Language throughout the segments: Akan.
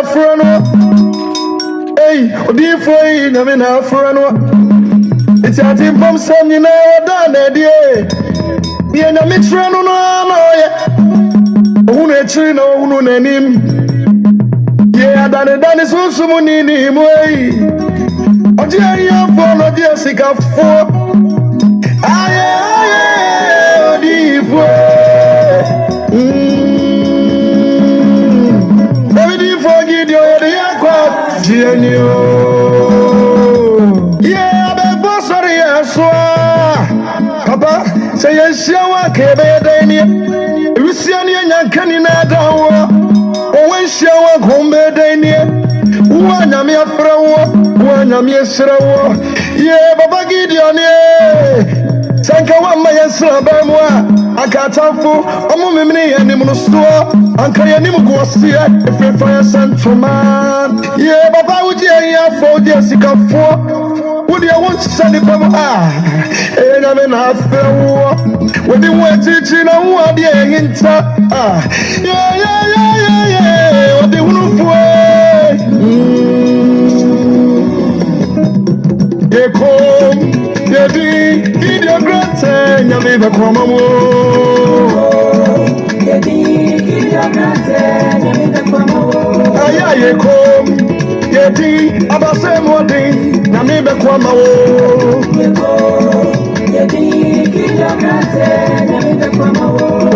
afrano. Hey, Odifo, nyame na afrano. It's a team from some, you know, done that day. Yeah, na mitrano no, yeah. Who actually know who no name. Yeah, done is also money name way. Odia ya for Odia sika for. Aye, Odifo. Odifo give you the aqua. Genio. Yeah, be boss sorry Papa, say yes, you are Kebedania. Luciani and Yankani Nadawa. When she was home, Dania. One of me a frow, one of me a srow. Yeah, Baba Gideon, yeah. Sankawa, my son, Bamwa. I can't tell for a moment and him store. Uncle Yanim was here if you fire sent for man. Yeah, Baba would you for Jessica for? Would you want to send it from and I'm in half when you were teaching on what the enter. Yeah. What they want for? You come, you be, in your grand and you live a common you come, you be, about same one thing, now maybe come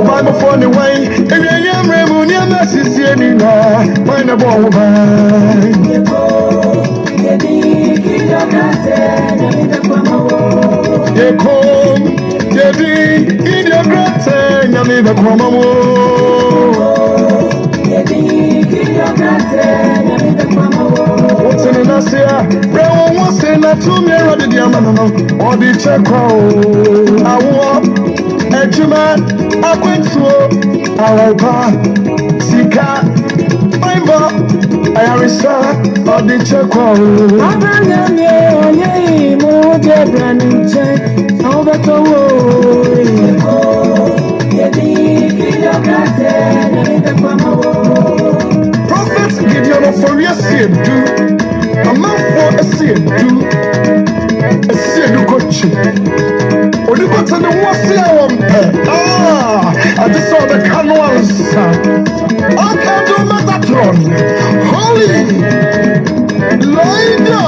Bible for the way, and you am removing message in mind of all you come, you be, in your grand and you live a common what's in the last year? Brown was in a 2 year old diamond or the check. I walk, Edgeman, I went to our car, Sika, my bar, I research or the check. Prophets give you for your sin, do a man for a sin, do a sin, coach. Or you got to the what's I just saw the canals. I can't do Metatron. Holy Lydia.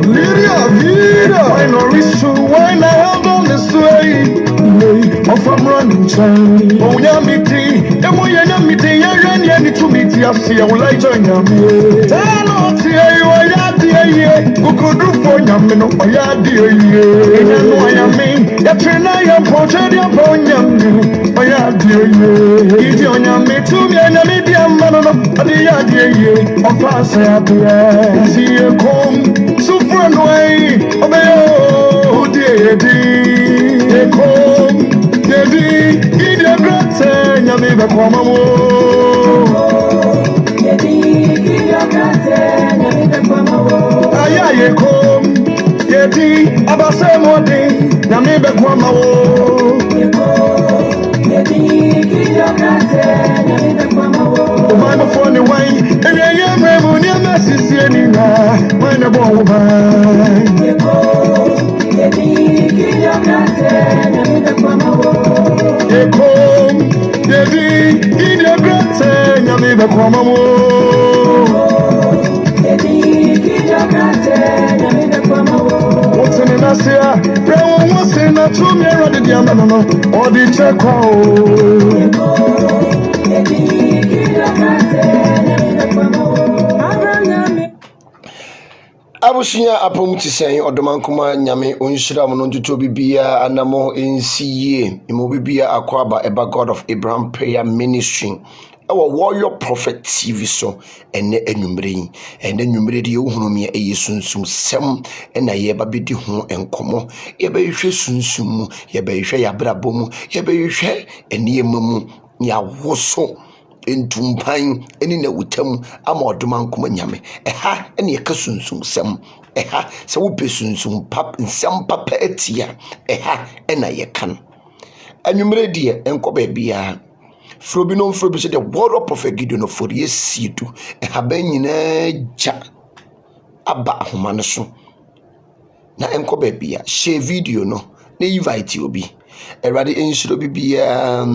Lydia, Vida. I know it's true when I have on this way. Of I'm running time. Oh, Yamiti, and we are Yamiti, and to meet you. I will like join Yami. Tell us here you are Yadi, who could do for Yamino or Yadi. And I know I mean, that train I am portrait upon Yami or Yadi. If you Yami to me and a medium man of the Yadi of us, see you come, super way of oh, dear, come. Yedi, in your grand and you live a common Yedi, in your grand and you live a common Aye, come. Yedi, about same one day, you live a common Yedi, in your grand and you live a common Bible for the way, and I am rebel, your message anywhere when the ball Yedi, in your grand and you live a common You come, Yedi, in your grand and you live a common Yedi, in your grand and you live a common what's in the last year? Brown was in a 2 year old diamond or the check. Yedi, in your grand and you live a common Abusunya apom tisɛn ɔdomankoma nyame onhyira mo no ntoto bibia anamo nsiye imo bibia akwaba eba God of Abraham Prayer Ministry ewo Warrior Prophet TV so ene enwumre yi ene nwumre de ohunu me eyesunsum sem ena ye ba bedi ho enkomo ye ba hwɛ sunsum mu ye ba hwɛ yabrabɔ mu ye ba hwɛ ene emamu ya woso entumpan eni na wutam ama ɔdomankoma nyame ɛha ene ye ka sunsum sem ɛha sɛ wo pe sunsum pap nsɛm papa atia ɛha ɛna ye kan anwumre de enko ba bia Frobi no Frobi said the word of Prophet Gideon for ye see to and Habenina ja aba ahoma so na enko baby share video no na invite you bi erade enshiro bibia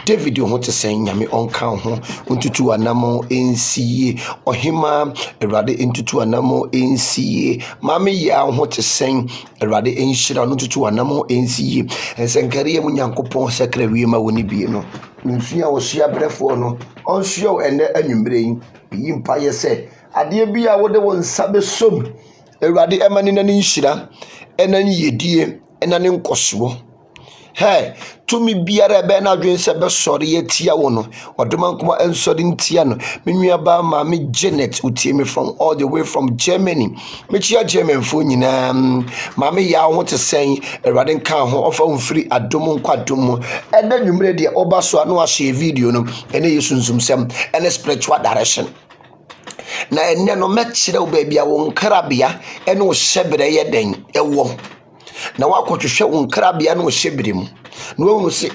David ho te sen nyame onka ho ntutu anamo ensie ohima erade ntutu anamo ensie mame ya ho te sen erade enshira no ntutu anamo ensie ensenkare mu nyankopon sekra wiema woni bie no nfia wo hia brefo no onhia ene anwumbre yi mpa ye se ade bia wo de won sabe som erade emani na nhyira enani yedie enani nkoso hey tumi biara be na adwen se be sori etia wo no odoma nkoma ensori ntia no menua ba ma me Janet utie me from all the way from Germany me chia German fo nyina ma me ya ho te sen erade nka ho ofa mfiri adom nkwadom ena nwumre de oba so ano ahye video no ene yesunsum sem ene spiritual direction na enne no mekire wo baabia wo nkrabea ene wo hyebere ye den ewo na wakotwehwe wo nkrabea no wo hyebere mu na wo se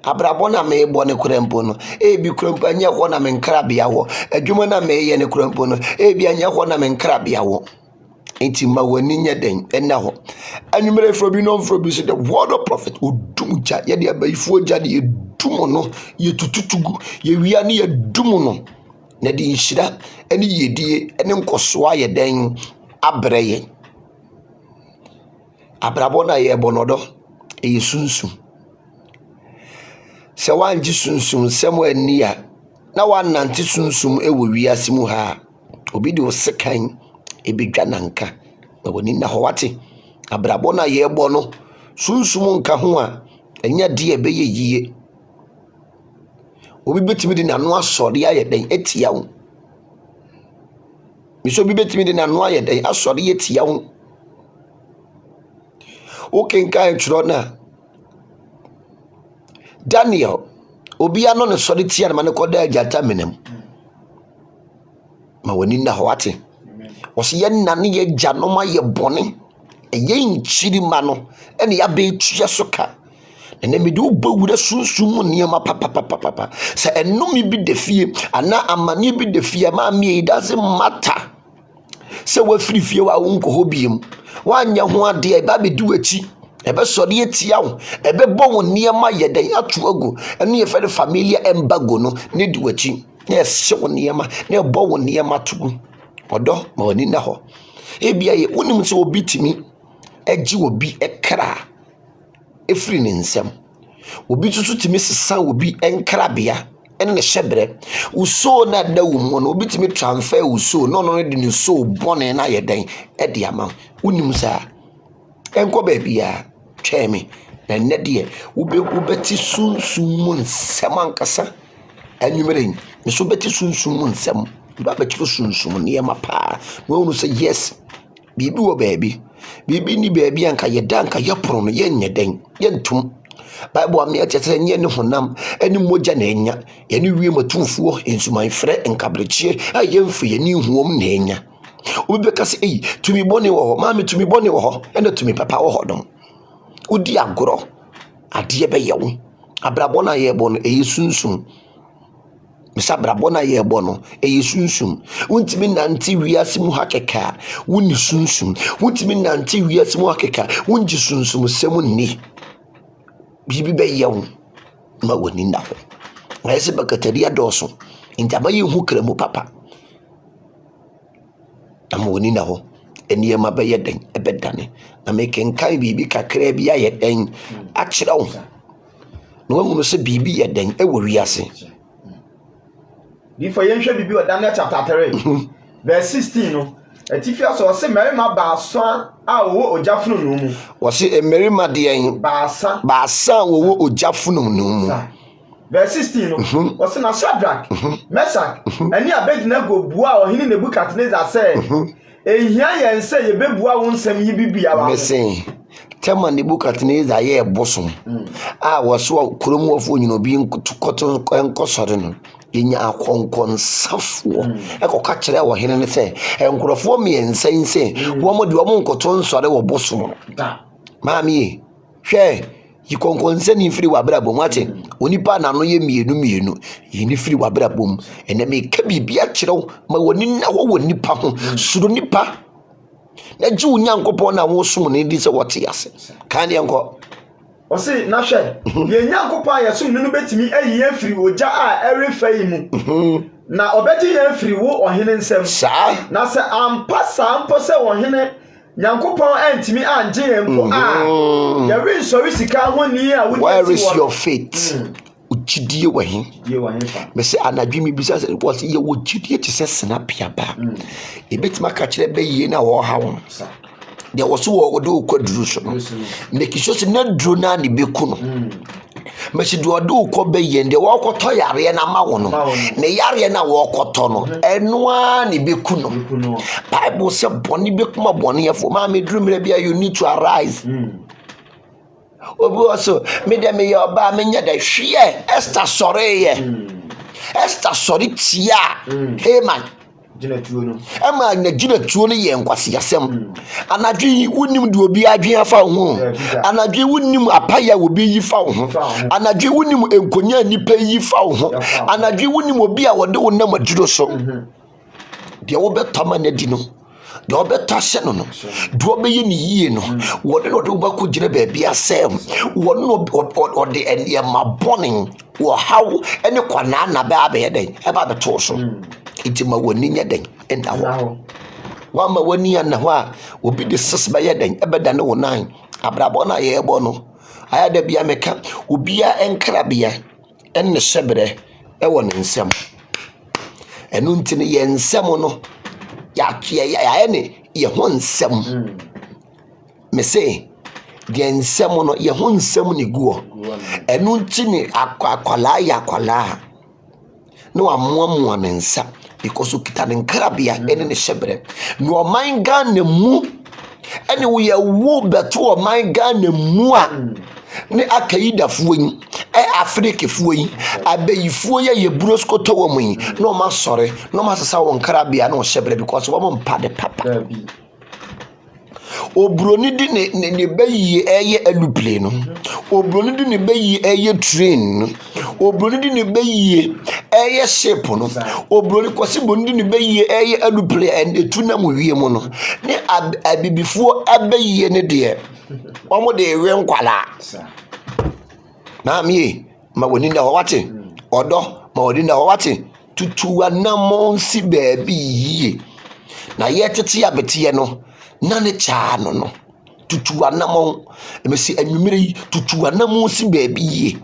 abrabo na me bo ne kurempo no bi kurempo anya ho na me nkrabea wo adwuma na me ye ne kurempo no bi anya ho na me nkrabea wo enti ma wani nya den enne ho anwumere Frobi no Frobi say the word of prophet odumja ye de abayifuo ja de edum no ye tututugu ye wia ne ye dum no na di nhyira ene yedie ene nkosoa ye den abreye abrabo na ye bonodo sunsun se wanji sunsun semo ania na wanante sunsun ewo wiase mu ha obi de osekan ebedwa nanka na woni na ho wate abrabo na ye bono sunsun nka ho a enya de ebeye yie obi betimi de nanu asori aye den etia wo miso obi betimi de nanu aye den asori etia wo okenka etro na Daniel obi ano ne sori tia na mane koda ajata menem ma woni na hwate osi ye nane ye janoma ye bone eye nchiri ma no ene ya be tuya soka ene me do bawura sunsun niema papa se enumi bi defie ana amane bi defie ma me it doesn't matter se wa free fie wa wonko hobiem wanya ho ade e ba be du achi ebe sori etia wo ebe bo wo niema yeden atu agu enu ye fere familia embago no ne du achi ne se wo niema ne bo wo niema tugu odo ma woni na ho ebia ye wonim se obi timi agi obi ekra efri ne nsem obi tutu timi sesa obi enkrabea ene ne hyebere uso na da wo mu no obi timi transfer uso no de ne so bone na yeden e de ama wonim sa enko ba bia twemi na ne de ubeti sunsun mu nsem ankasa anwumere me so beti sunsun mu nsem ba betiro sunsun ne ma pa wo no say yes bibi wo baabi bibi ni baabi anka yeda anka yaporo no ye nyeden ye ntum Bible am yete nye ne honam eni moja na enya ye ne wie matumfuo ensuman frɛ nkabrechie aye mfu ye ni huom na enya obi beka se tumi bone wo ho maame tumi bone wo ho ene tumi papa wo ho dom udi agoro ade be ye wo abrabo na ye bo no sunsun misa abrabo na ye bo no sunsun wontimi nante wiase mu hakeka woni sunsun wontimi nante wiase mu hakeka wonji sunsun semu ni bibi be yewu ma woni na ho ese bakataria doso intaba ye hu kremu papa ama woni na ho enie ma be yeden ebedane na meken kai bibi kakra bia yeden a kire wo no wamu se bibi yeden e wo wiase before yenhwe bibi o Daniel chapter 3 verse 16 no etifia so se merima baasa a wo ojafunu no mu wo se merima de en baasa wo ojafunu no mu verse 16 no wo se na Shadrach Meshach ani Abednego bua ohini Nebukadnezar se ehia yen se ye bebua wo nsem yi bibia wa mesen tema Nebukadnezar ye bosom a wo so kurom wofo nyino bi nkoto enkosore no yenya akonkon safo ekoka kire wo hene ne se enkrofo miensense wo mo de wo nkoto nsore wo bosom maami hwe yi konkonse ni firi wabrabom wate onipa na no ye mienu yi ni firi wabrabom ene me ka bibia kyerɛw ma woni na wo wonipa ho suro nipa na ji unyankopɔn na wo som ne di se wote ase kan yenko o se na hwɛ ye nyankopɔn ya som no betimi ayi ya firi ogya a ɛrefa yi mu na obegye ya firi wo ɔhene nsɛm na se ampa sampo se ɔhene nyankopɔn antimi anje yempo ya rin sori sika ho ni a wo where is your faith ujidie wahin me se anadwi mi bisa what ye wo jidie te se snapia ba e betima ka kire be yie na wo ha wo de wo so wo do kwaduru so no make sure se na duro na ne beku no me se do ko be yie de wo koto yare na ma wo no ne yare na wo koto no eno a ne beku no bible se boni beku ma boni yefo ma me duru mira bia you need to arise obi also me dem ye oba me nya da hwie Esther sore ye Esther sore tia hey man gina tuo no ama na gina tuo no ye nkwase yasem anadwi wonim de obi adwen afa ho anadwi wonim apaya obi yi fa ho anadwi wonim enkonya nipa yi fa ho anadwi wonim obi a wode wo nam aduro so de wo betama na di no de wo betahye no de wo be ye ni yie no wo de no de wo ba ko gire ba bia sem wo no de ene ma bonin wo haw ene kwana na ba ba ye den e ba beto so itima woni nya den enda wo wa ma woni ya na ho a obi de ses ba ye den e beda ne wo nan abrabo na ye ebo no aya da bia meka obi a enkrabia enne sebre e wo ne nsem enu ntine ye nsem no ya ne ye ho nsem me say de nsem no ye ho nsem ne guo enu ntine akwala ya kwala no amoamoa ne nsa because ukita ne nkrabia ene ne hyebre no man Ghana mu ene wo ye wo beto man Ghana mu a ne akayidafuo yi afrikefuo yi abeyifuo ye buroskoto wo mu yi no ma sore no ma sesa wo nkrabia no hyebre because wo mpa de papa obroni di ne bayi eye aluple no obroni di ne bayi eye train no obroni di ne bayi eye ship no obroni kwasi boni di ne bayi eye aluple and etuna mu wie mu no ne abibifuo abayi ne de omo de ewe nkwala na mi ma woni na wate odo ma woni na wate tutuwa na monsi baabi yie na yetete abetiye no na ne cha no tutuwa na mon emesi anwumire tutuwa na monsi baabi yie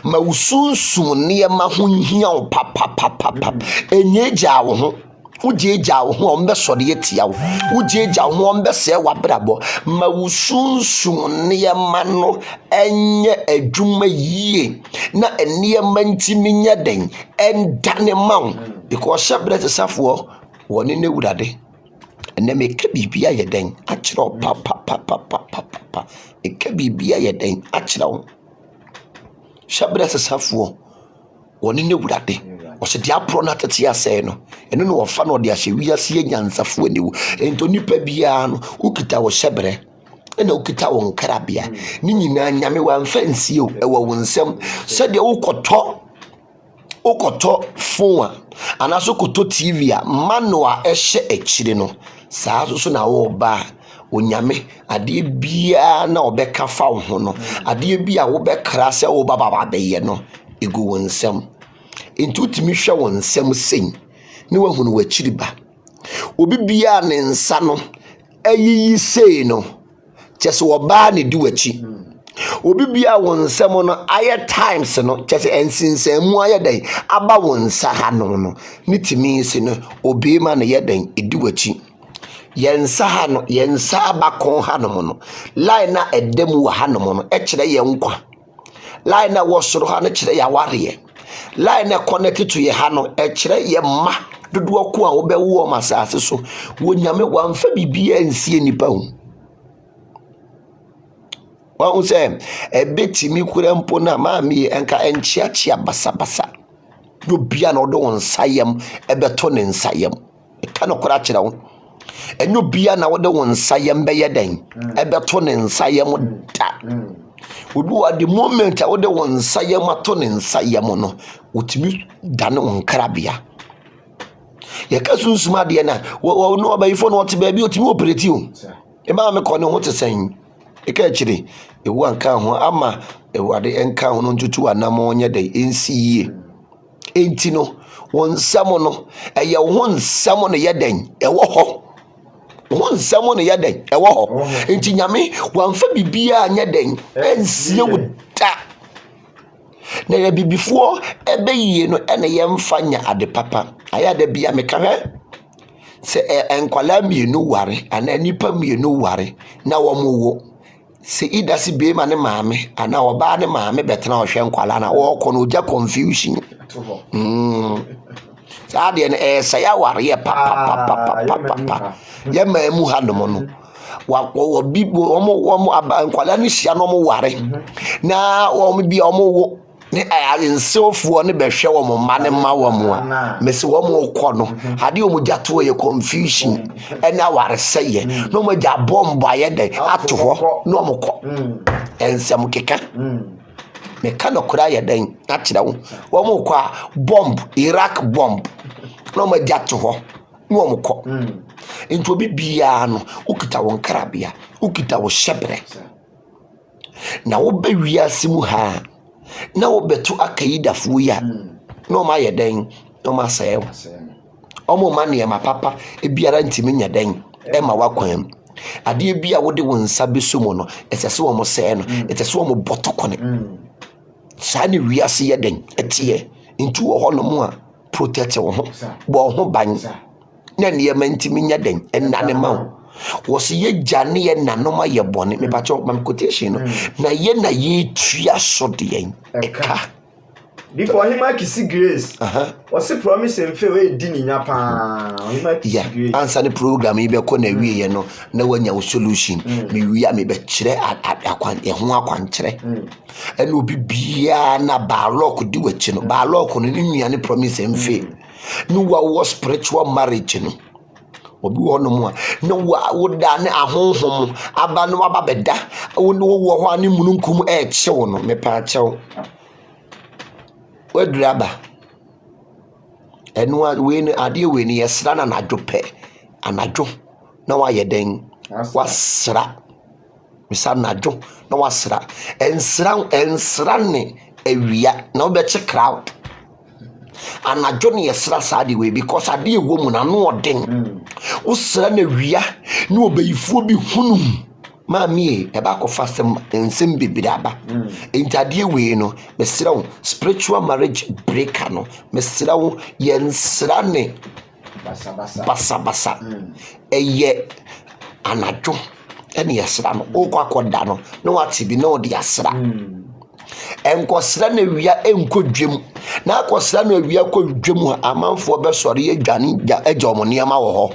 ma usunsun ne ma ho hia o papa enyeja wo ho ujeja wo ho ombe sode yetia wo ujeja wo ho ombe se wabrabo ma usunsun ne ma no enye adwuma yie na ene ma ntimi nya den endane ma because shabrete safo woni ne wurade ene me ka bibia ye den a kire papa e ka bibia ye den a kire wo shabrete safo woni ne wurade o se dia pro na tete ase no eno no ofa no de ahye wiase nyansafo aniwu ento nipa bia no ukita wo shebre ena ukita wo nkrabia ni nyina nyame wa mfansi o ewo wo nsem se de ukoto phone anaso koto TV a manual ehye akire no saa so na wo ba onyame ade bia na obeka fa wo ho no ade bia wo bekra se wo baba be ye no egu wo nsem into timi hwe wo nsem sen ne wahunu wachiri ba obi bia ne nsa no ayiyi sei no chese wo ba ne di wachi obi bia wo nsem no aye times no chese ensinsemu aye dan aba wo nsa ha no ne timi se no obi ma ne ye dan edi wachi yensa ha no yensa abakon ha no line na edemu wa ha no kire ye nkwa line na wo soro ha no kire ya ware line na connect to ye ha no kire ye ma dodo ko a wo be wo masase so wo nyame wa mfa bibia nsie nipa hu wa unse ebetimi kura mpo na maami enka enchiachia basabasa do bia na odo nsayem ebeto ne nsayem ka no kura kire wo enyo bia na wode won nsayem be yeden ebeto ne nsayem da odu at the moment a wode won nsayem ato ne nsayem no wotimi dane won krabia ye ka sunsuma de na wo no abayifo no wote ba bi wotimi operate o e ma me ko ne ho tesen e ka chire e wo anka ho ama e wade enka ho no ntutu anamo nya de ensiye enti no won samo no eye wo nsamo no yeden e wo ho won nsamo no yeden e wo ho enti nyame wamfa bibia anya den ensie wo da na ya bibifo ebe yie no ene yemfa nya ade papa aya da bia me ka hwe se enkwala mienu ware ana nipa mienu ware na wo wo se idasi be ma ne maame ana oba ne maame betena ohwe enkwala na wo kɔ no ja confusion sa de ne saya ware ye pa ye ma mu ha no no wa bibo omo enkwala ne hia no mo ware na wo bi omo wo ne ayinsofuo ne behwe wo mo ma ne ma wo mo a mesi wo mo kɔ no ade o mo jato ye confusion ena ware seye no mo ja bomb aye de ato ho no mo kɔ ensem keka me ka no kura ye den akira wo mo kɔ a bomb Iraq bomb no mo jato ho no mo kɔ ento bi bia no ukita won krabia ukita wo shebre na wo be wiase mu ha na wo betu akayidafo ya no ma yeden no ma saye omo ma ne ma papa ebiara ntimi nya den e ma wakwan ade bia wo de won nsa besomo no esese wo mo saye no esese wo mo botokone sa ne wiase yeden etie ntu wo hono mu a protect wo ho bo ho ban na ne ma ntimi nya den enane ma wo was ye jane ye nanoma ye bone me pacho mam quotation no na ye na ye tua so de yen eka before him akisi grace was a promise and fair we di ni nya pa him answer the program e be ko na wie ye no na wanya solution me wi me be kire akwan e ho akwan kire ena obi bia na ba lock di wachi no ba lock no ni nua ne promise and fair no wa spiritual marriage no obi wono mu a no wo da ne ahonhom aba no aba beda wo no wo ho ani mununkum e kyew no me pa kyew waduraba eno we ni ade we ni yesra na nadwope anadwo na wa yeden wasra misa nadwo na wasra ensra ne awia na obeche crowd anadwo ne yesra saade we because ade ewo mu na no odin usra na wia ne obayifo bi hunum maami e ba ko fasem ensem bibiraba entade we no mesrawo spiritual marriage breaker no mesrawo yensra ne basa eye anadwo ene yesra no okwakoda no no watibi no de asra enkosra na wia enkodwem na akosra na wia kodwem amanfo be sori adwane agya ma wo ho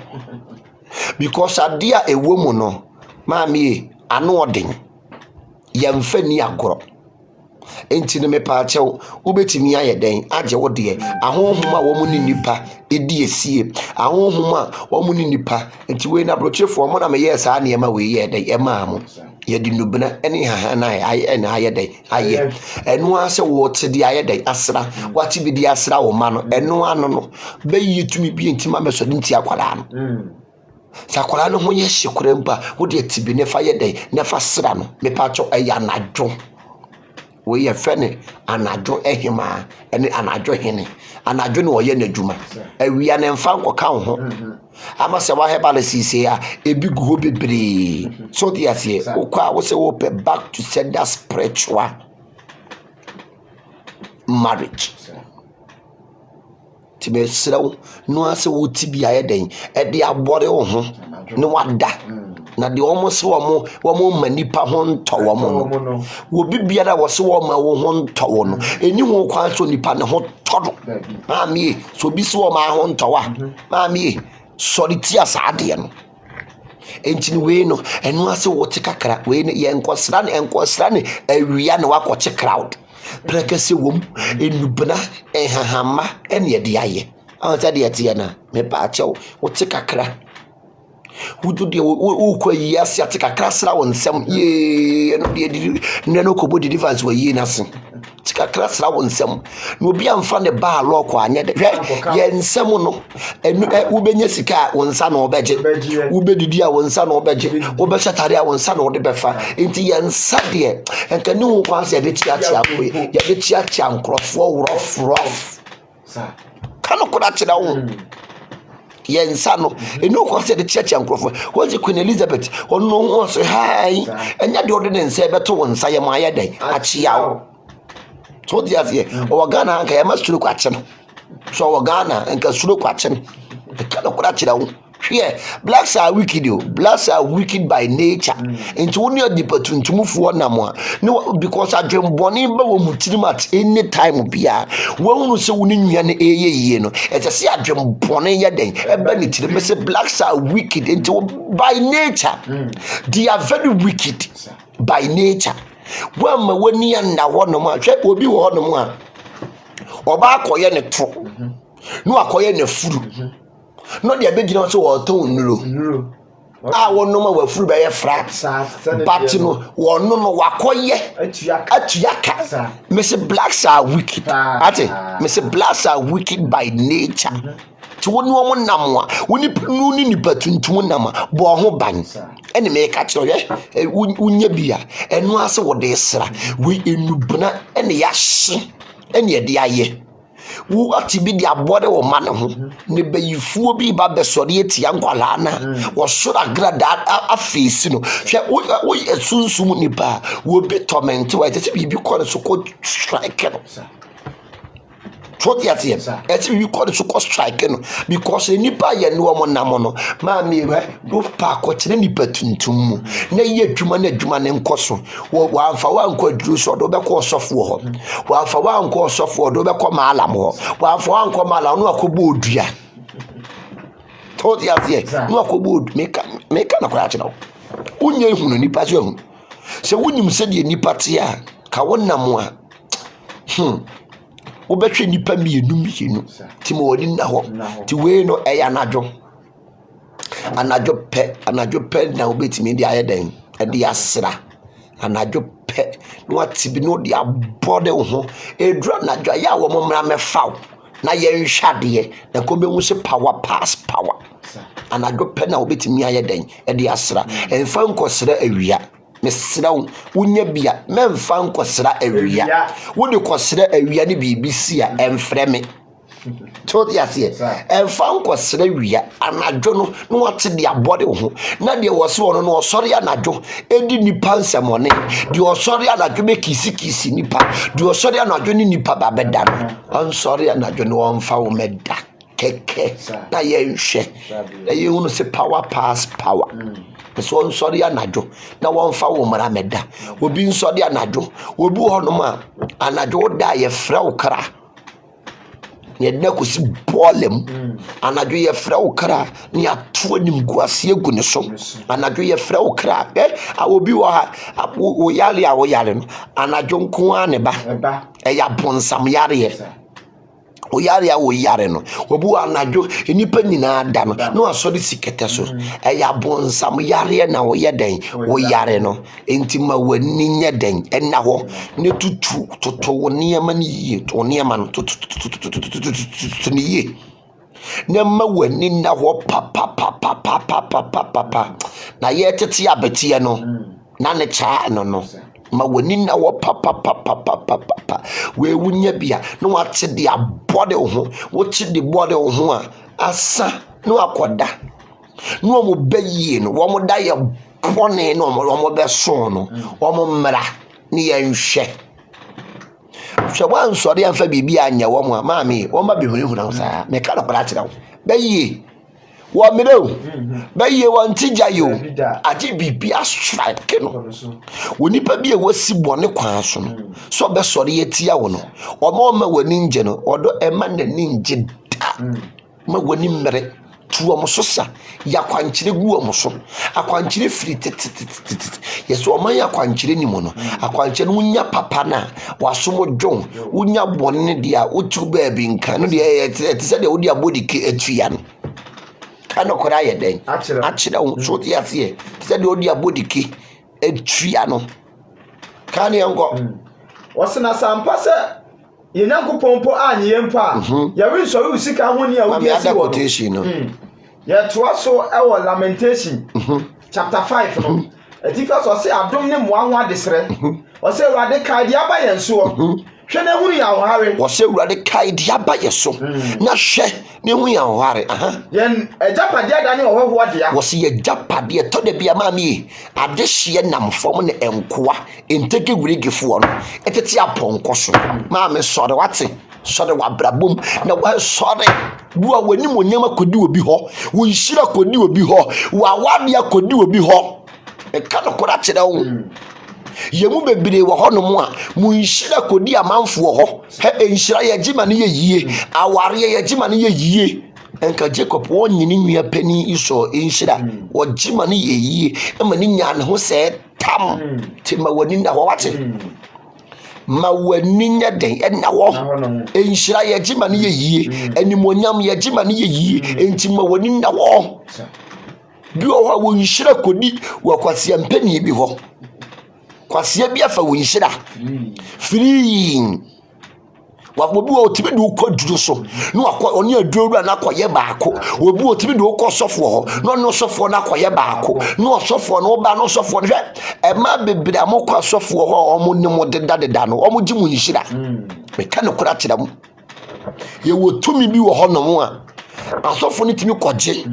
because adia ewo mu no maami ano odin yemfa ni agoro enti ne mepa achew ubetimi ayeden age wo de ahonhom a wo mu ni nipa edi esie ahonhom a wo mu ni nipa enti we na brochefo mo na me yes a ne ma we ye de e ma mo ye di nubna eni ha na aye na ayeden aye enu ase wo te di ayeden asra wati bi di asra wo ma no enu ano no be yitumi bi enti ma meso di nti akwala no sakwala no ho ye hyekura mpa wo de tibi ne fa yeden ne fa sra no mepa achew eya nadwo we ye fene anadwo ehima ene anadwo hene anadwo ne oye nadwuma awia ne mfa nkoka ho ama se wa hebale sisi a ebi gu ho bebre so the asie okwa wo se wo pe back to send that spiritual marriage tibe srawo no ase wo tibia yeden e de abore wo ho ne wada na de omo se wo manipa ho ntowo mo no wo bibiara wo se wo ma wo ho ntowo no eni ho kwa so nipa ne ho todo maami so bi se wo ma ho ntowa maami sorry ti asade no entini we no enu ase wo te kakra we ne ye nkosra ne awia ne wakoche crowd prekese wom enubna ehahama ene ye de aye anza de atie na me pa achew wo te kakra wudu de wo kwa yi asiate kakra sra wo nsem ye no de no kobo de defense wa yi nase kakra sra wo nsem no obi amfa ne ba lo kwa anye de ye nsem no wo benya sika wo nsa no obeje wo bedidi a wo nsa no obeje wo be chatare a wo nsa no de befa enti ye nsa de enka ne wo kwa se de chiatia ko ye de chiatia nkrofo rough kanu koda chira wo yensa no eno ko se de chiachi ankrofo wo je Queen Elizabeth ono ho so hai enya de ode ne nsa beto wo nsa ye ma ye den achia wo to dia vie o Ghana anka ye masuru kwa che no so o Ghana anka suru kwa che no kanu koda chira wo hwe blacks are wicked o blacks are wicked by nature into woni odipa tuntumfo namo no because adwemboni ba wo mutirim at any time bia wonu se woni nwia ne eyeye no etese adwemboni ye den eba ne tirim se blacks are wicked into by nature they are very wicked by nature wama woni anda wono ma hwe obi wo hono a oba akoye ne to no akoye ne furu no dia begina so wo ton nuro wono ma wafuru be ye frat but no wono no wakoye atuyaka me say blacks are wicked ate me say blacks are wicked by nature ti woni wo nam a woni ni nipa tuntum nam a bo ho ban ene me ka kiro ye unya bia eno ase wo de sra we enubna ene ya hye ene ye de aye wo atibi dia bode wo ma ne ho ne bayifuo bi ba besori etia nkwala na wo sura grada afisi no hwe wo esunsum nipa wo be torment wo ete bi ko so ko strike no what you say ete bi ko so ko strike no because nipa ye no mo nam no ma me do pa ko kire nipa tuntum mu na ye adwuma na adwuma ne nkoso wo amfa wa nko aduru so do be ko sofo ho wo amfa wa nko sofo do be ko maalam ho wo amfa wa nko maalam no akobo odua to ya say no akobo odu meka na kwa kire unye hunu nipa so hunu se wunim se de nipa te a ka wonam a wo betwe nipa mienu ti mo woni na ho ti we no eya anajo pe na obetimi di ayeden e di asra anajo pe no atibi no di abode ho edura anajo ya wo momra mefa na ye nhwade na ko be hu se power pass power anajo pe na obetimi ayeden e di asra enfa nkosra awia mesra unya bia memfa nkosra awia wodi kosra awia ne bibisi a emfre me to ya se emfa nkosra awia anadwo no wate de abode ho na de wose wono no osori anadwo edi nipa nsemone de osori anadwo be kisi nipa de osori anadwo ni nipa babeda no onsori anadwo no wonfa wo meda keke na ye nhwe na ye unu se power pass power so nsori anadwo na wonfa wo mara meda obi nsori anadwo obi honom a anadwo da ye fra ukra ne na kosi bolem anadwo ye fra ukra ne ato anim guase egu ne so anadwo ye fra ukra a obi wo ha wo yale no anadwo nko ane ba ya bonsam yare o yare no obu anadwo enipa nyina da no asori sikete so ya bonsam yare na wo yeden wo yare no enti ma wani nya den enna ho ne tutu toto wo niema ni yie to niema no tutu ni yie ne ma wani na ho papa na ye tete abetie no na ne cha no ma wani na wo papa we wunya bia no wate de abode ho wo chi de bode ho a asa no akoda no mo bayie no wo mo da ye bone no mo be so no wo mo mra ne ye nhwe so wan sori amfa bibia anya wo mo ma me wo ma be hunu na sa me ka na para kira wo bayie wo mereu bayie won tija yo agi bibia strike no woni pa bia wasi bone kwan so no so be sori etia wo no o ma wani nje no odo ema na ninje da ma wani mere tuo mo so sa ya kwankyire gu mo so akwankyire firi yeso o man ya kwankyire ni mo no akwankyire no nya papa na wasomo dwon unya bone dia otu ba bi nka no de ete se de wodi abodi ke atua no meka no kora ye den Achira. wo so ti ase se de odi abodiki etua no ka ne ngo Wasena sampa se yenyankopon po anye yempa ya wi so wi sika ho ne a wo dia quotation no ya toa so e wo Lamentation chapter 5 no etifa so se adom ne moa ho adesere o se Awurade ka dia ba yenso hwe na hunu ya ohare wo se Awurade ka dia ba yeso na hwe ne hu ya ohare yen ejapade adane ohwo dia wo se ye japade to de bia ma mi adehye namfom ne enkoa enteke wurigefo no etete aponko so ma me sore wate sore wabrabom na wa sore bua wani monyam akodi obi ho wo nhira akodi obi ho wa wade akodi obi ho e ka no kora kire wo yemu bebire wo honom a mu nhira kodi amanfo ho he nhira ye gima ne ye yie aware ye gima ne ye yie enka Jacob won nyini nwia pani iso nhira wo gima ne ye yie ema ni nya ne ho se tam tima wani na wo wate ma wani nya den na wo nhira ye gima ne ye yie animonyam ye gima ne ye yie enti ma wani na wo bi wo nhira kodi wo kwase mpani bi ho kwase bi afa wo nhira free wabobi wo tibi do koduru so no akọ oni aduru na akoye baako obi wo tibi do kọ sofo ho no no sofo na akoye baako no sofo no ba no sofo no e ma bebre amokọ sofo ho omo ne mo deda no omo gi mu nhira me ka no kura kira mu ye wo tumi bi wo ho no mo a asofo ni timi koje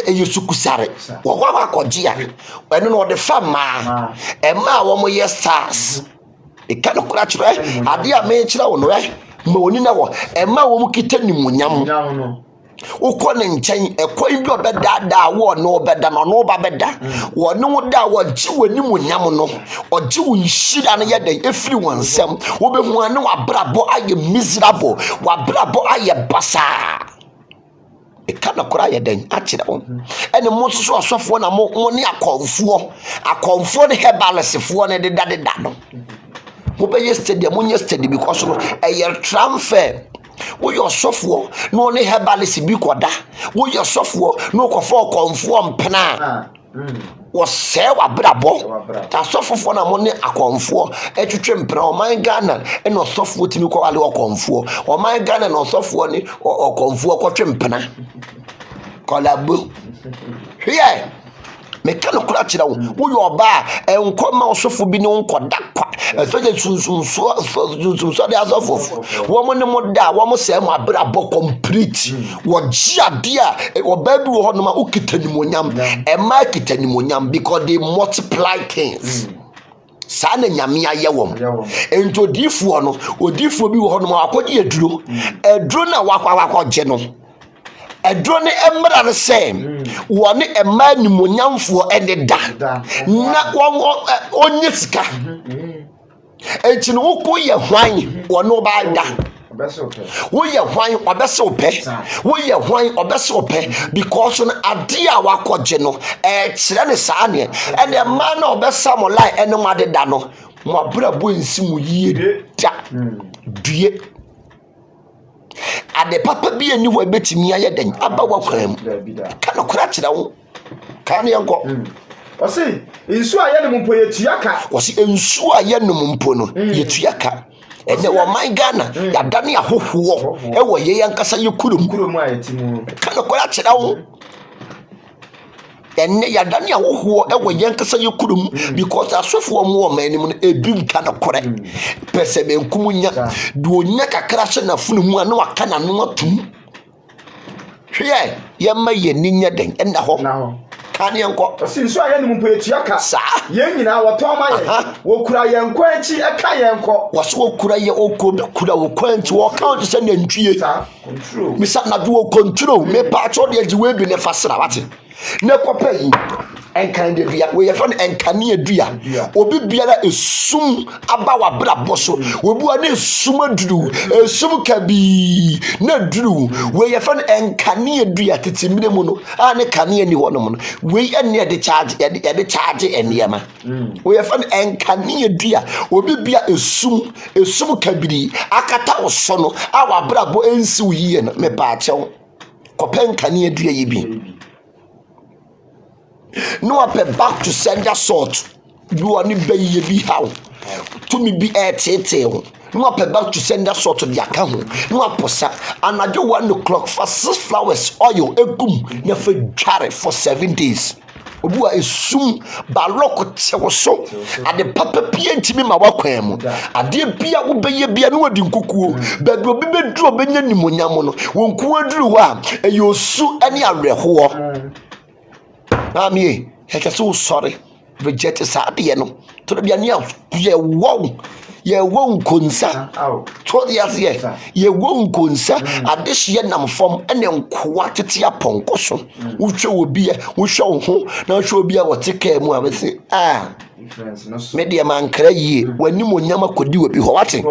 Yesu kusare wo wa akọje ya eno no de fama e ma wo mo yes stars e ka no kura kira ade a me kira wo no ma oni na wo e ma wo mu kita nimunyam ukọ ne nkyɛn ekwan bi obedada wo no obeda no ba beda wo ne wo da wo gi wani munyam no ogi wo nhira no yɛdan efiri wonsɛm wo behu ane wabrabo aye miserable wabrabo aye basa e kana kora yɛdan akyerɛ wo ene mo so asofo na mo ne akonfo ne hebalesefo ne deda no mo be yesterday mo yesterday because no e transfer wo yo sofo no ne hebalesi bi koda wo yo sofo no kofo konfo mpena wo se wabrabo ta sofo na mo ne akonfo etwetwe mpena o man Ghana e no sofo timi ko wale okonfo o man Ghana no sofo ni okonfo kotwe mpena kolabo here me kan kura kira wo yo ba enkoma osofo bi ne nkoda kwa esoje sunsun de asofo wo mo ne mo da wo mo se mo abrabo complete wo gia dia wo ba bi wo no ma ukitanimonyam e ma kitanimonyam because they multiply things sana nyame aye wom ento difo no odifo bi wo no ma akodi eduro na wakwaje no edro ne emra ne sem woni ema nimonyamfo ene da na onye sika enti no woko ye hwan wono ba da wo ye hwan obese ope wo ye hwan obese ope because no ade a wakoje no kire ne saa ne ene ma na obesa mo lai ene mo ade da no mo abrabo ensi mo yie da due ade papa bi ani wa betimi aye den aba wa kwam kana kura kira wo kan yanko o se nsu aye ne mpo yetuaka o se nsu aye ne mpo no yetuaka ene wo man Ghana ya dane ahohowo e wo ye yankasa ye kurum ayetimu kana kura kira wo ene ya dane ahohowo e wo ye yankasa ye kurum because asofo mo wo manim no ebim kana kore pese benkumunya do onya kakra hye na funu mu ana waka na no atum hwe ye ma ye ninya den ena ho kan yenko sinso aye ne mpo yetuaka sa ye nyina woto ma ye wo kura ye nko anchi e ka ye nko wo so kura ye kura wo kwanti wo count se na ntwie control misa na do control me pa cho de agiwe bi ne fasra wate ne kopa yi enkan de bia we yefo enkane adua obi biara esum aba wa brabo so obi wa na esum aduru esum kabi na duru we yefo enkane adua tetemire mu no a ne kane ani hono no we ene de charge de charge eniema we yefo enkane adua obi bia esum kabiri akata oso no a wa brabo ensi wo yie no me pa achew kɔpɛ nkane adua yi bi no apɛ back to sender salt bi wɔ ne bɛyɛ bi haw tumi bi ɛtete ho no apɛ back to sender salt de aka ho no aposa anadwo 1 o'clock for 6 flowers oil egum na fa dware for 7 days obi wa esum balok tewo so ade papa pia ntimi ma wakwan mu ade bia wo beye bia no wadi nkukuo baabi obi beduru obenya nimonyam no wonku aduru ho a eyosu ane awerɛhoɔ mami hekase sorry reject saade no to bia ne ye wo nkonsa to de ase ye wo nkonsa adehye nam fam ene nkoa tete aponko so wohwe obi a wohwe wo ho na wohwe obi a wote ka mu a bese media man kra yie wani monyam akodi obi ho wate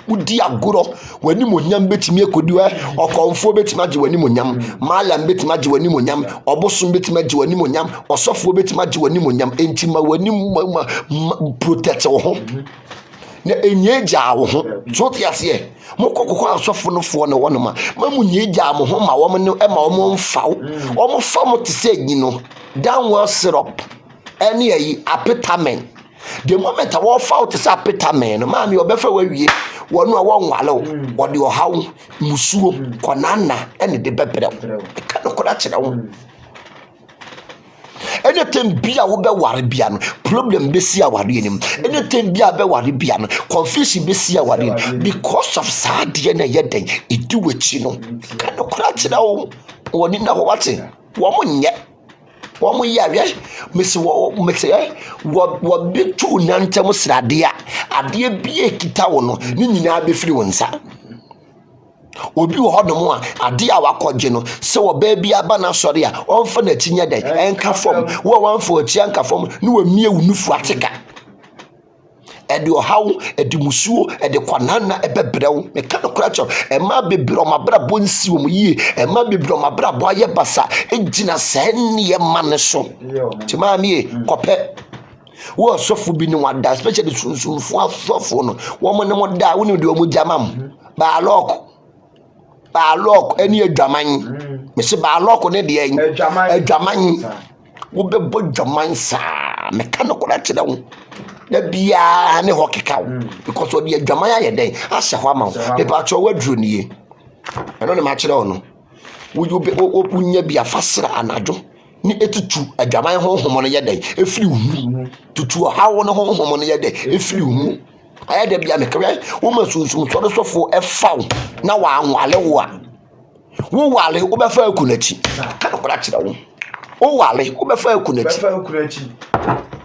wudi agoro wani monyam betimi akodi wa okonfo betimi age wani monyam malam betimi age wani monyam obosom betimi age wani monyam osofo betimi age wani monyam entima wani protect wo ho na enye gya wo ho so tiase mokokoko asofo no fo no wonoma mamu nye gya mo ho ma wo no e ma wo mfaw wo mfa mo te se nyi no downward syrup any apetamen the moment I walk out to apetamen mami obefa wawie wonu a wonwale wo de ohaw musuo konana ene de bebrɛ ka no koda kyerɛ wo anything bia wo be ware bia no problem be si aware enim anything bia be ware bia no confusion be si aware because of sadie na yeden edu wachi no ka no koda kyerɛ wo woni na wo wate wo mo nye wo mo ya hwe mesi wo betu nantem srade a ade bia kita wo no ni nyina be firi wo nsa obi wo hodom a ade a wakɔgye no se wo ba bia ba na sɔre a ɔmfa na tinya dɛ enka fom wo wanfa ochi enka fom ne wo mie wo nufu ateka ede ohaw ede musuo ede kwanana ebebrew me ka no kuracho ema bebro mabra bonsi wo yie ema bebro mabra bo aye basa ejina senne ma ne so timamie kopɛ wo sofo bi ni wada especially sunsunfo asofo no wo mo ne mo da wo ni de wo mo jamam ba lock eni adwaman me se ba lock ne de adwaman wo bebo dwaman sa me ka no kuracho da wo da bia ne hokeka because odi adwaman aye den ahye ho ama pe pa cho waduro nie eno ne ma kire wo no wo punya bia fasra anadwo ni etutu adwaman ho homo no ye den efiri hu tutu hawo no ho homo no ye den efiri hu aye da bia me kire wo masunsum so sofo efaw na wa anwale wo wale wo befa akunachi ka no kora kire wo wale wo befa akunachi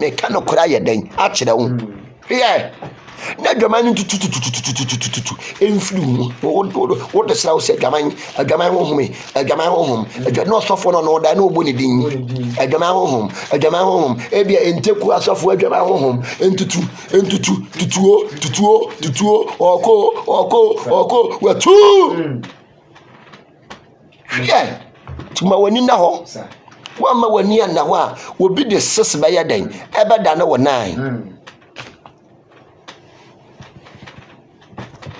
me ka no kora ye den a kire wo ye na dwaman tutu enfiri wo de sra wo se dwaman ho home no sofo no da na oboni din dwaman ho home e bia enteku asofo dwaman ho home tutuo oko watu ye tuma wani na ho wa ma wani na ho a obi de sese ba ya den e ba da na wo nan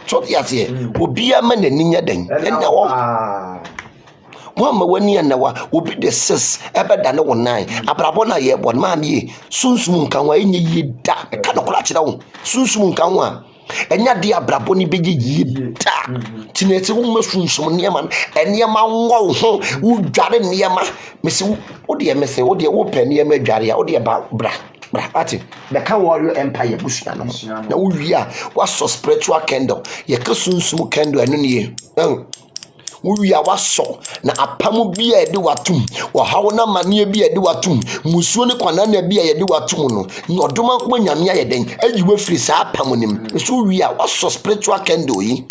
so yase obi ama na ninya den na wo ma wani na wa obi de ses ebe da na wo nan abrabo na ye bon ma me sunsum nkan wa enye yi da ka no kola kire wo sunsum nkan wa enya de abrabo ni beje yi da tinete wo ma sunsum niema eniema wo ho wo dware niema mesi wo de mese wo de wo pe niema dware a wo de ba bra ati the can warrior empire bushia no na wo wi a wa so spiritual candle ye ka sunsum candle anu ne wo wi a wa so na apamu bia e de watum wa hawo na mane bia e de watum musuo ne kwana na bia e de watum no nyodoma ko nyame aye den agiwa firi sa apamu nim so wi a wa so spiritual candle yi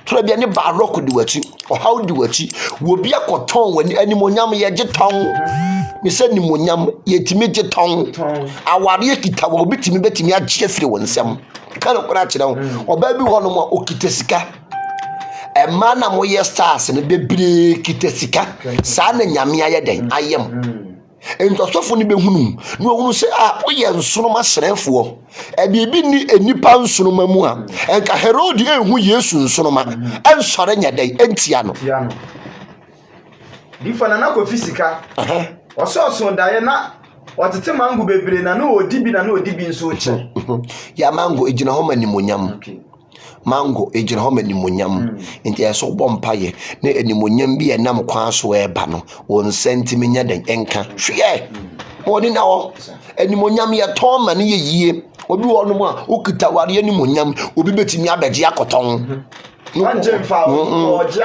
tura bia ne ba rock de wachi o hawo de wachi wo bia koton wani animonyam ye giton me se nimonyam yetimi giton aware kita wo bitimi betimi agye firi wonsem ka no kora kire wo oba bi ho no mo okitesika ema na mo ye stars ne bebre kitesika sa na nyame aye den ayem entosofo ni behunu no hunu se oye nsono ma srefo ebibi ni enipa nsono ma mu a enka herod ehu yesu nsono ma ensore nya den entia no difa na ko fisika oso dae na otete mango bebre na no odibi na no odibi nso che ya mango ejina ho manimonyam mango ejina ho manimonyam enti eso bompaye na animonyam bi enam kwa so eba no won sentimenya den enka hwe woni na wo animonyam ye ton ma ne ye yie obi wo no mu a okita ware animonyam obi betimi abeje akoton wanje mfa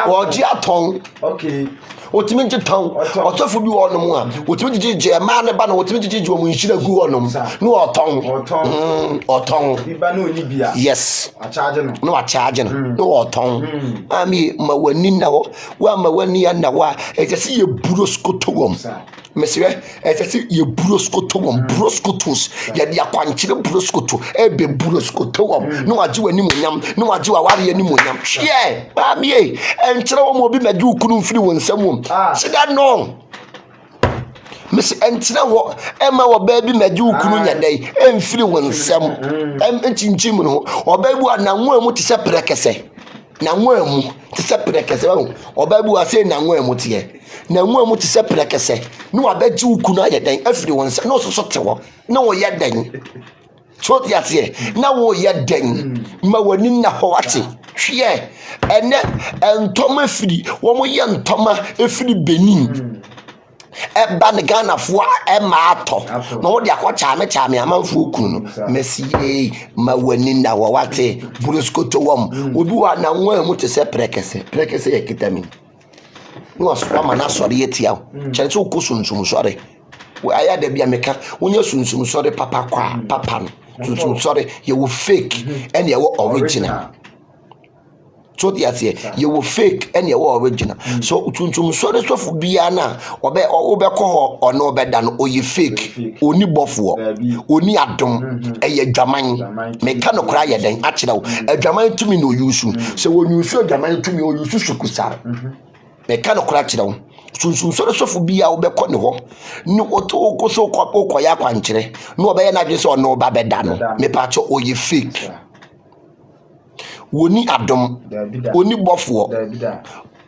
oje aton okay otimi njeton otofo bi wo no mu a otimi jeje ma ne ba na otimi jeje wo mu nhira gu wo no mu no oton bi ba no ni bia yes a charge no oton ami ma wani na wo wa ma wani ya na wa etesi ye buro skoto wom mesire etesi ye buro skoto wom buro skotos ya dia kwankyere buro skoto ebe buro skoto wom no waje wani munyam no waje wa ware ani munyam hye ba mi enkyere wo mo bi magi ukunu mfiri won nsam sida no mesi enkyere wo ema wo ba bi magi ukunu nyadai emfiri won nsam enchinchim no oba bu ananwo mu te se prekese na nwa mu te se prekese ba oba bu ase na nwa mu te na nwa mu te se prekese no abaji ukunu ayedan afiri won nsam no so te wo na wo yedan so ti ase na wo yedan ma wani na ho wate hwe ene entoma firi wo mo ye ntoma efiri Benin eba ne Ghana fo ma ato na wo de akwacha me amanfo okunu no mesi ma wani na wo wate buruskoto wom obi wa na nwa mu te se prekese ye kitami no aswa ma na sori yetia chenche okusunsun sori aya da bia meka wonya sunsun sori papa kwa papa no sunsun sori ye wo fake and ye wo original so the ase ye wo fake and ye wo original so tuntum sori sofu bia na obekọ ho ono obeda no oye fake oni bofo oni adom eye dwaman meka no kra ye den a kire wo adwaman tumi no yusu se wo yusu adwaman tumi o yusu sukusa meka no kra kire wo sunsun sori sofu bia obekọ ne ho ni okoso kokọ ya kwankyere no obeye na dwe se ono ba beda no me pa cho oye fake woni adom oni bofo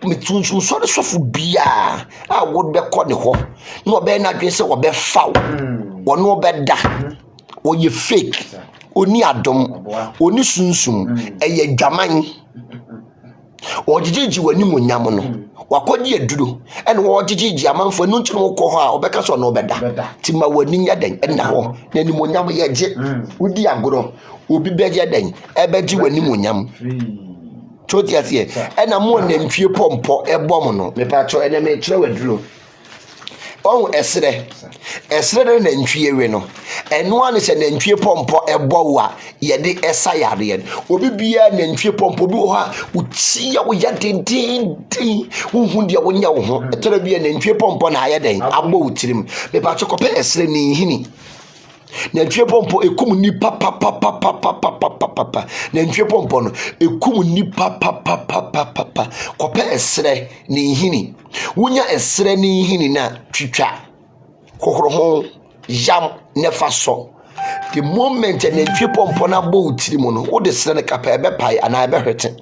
metunsun sori sofu bia a wod be ko ne ho no be na dwe se wo be faw wono be da oye fake oni adom oni sunsun eye dwaman ojijiji wani monyam no wakodi aduro ene wo ojijiji amanfo no ntino ko ho a obeka so no be da ti ma wani nya den ena ho na ni monyam ye je udi agoro obi beje den ebeji wani monyam choti asie ena mo na ntwie pompo ebom no me pa cho ene me kire waduro on esre na ntwie we no eno ane se na ntwie pompo ebo wa ye de esa yare obi bia na ntwie pompo bi ho a uti ya wo ya dindin hu dia wo nya wo ho etara bia na ntwie pompo na aye den agbo utirim me pa cho kope esre ni hini na ntwie pompo ekum ni papa na ntwie pompo no ekum ni papa kope esre ni hini wonya esre ni hini na twitwa kokoro ho jam nefa so the moment na ntwie pompo na bo utiri mu no wo de sre ne kapa ebe pai ana ebe hwete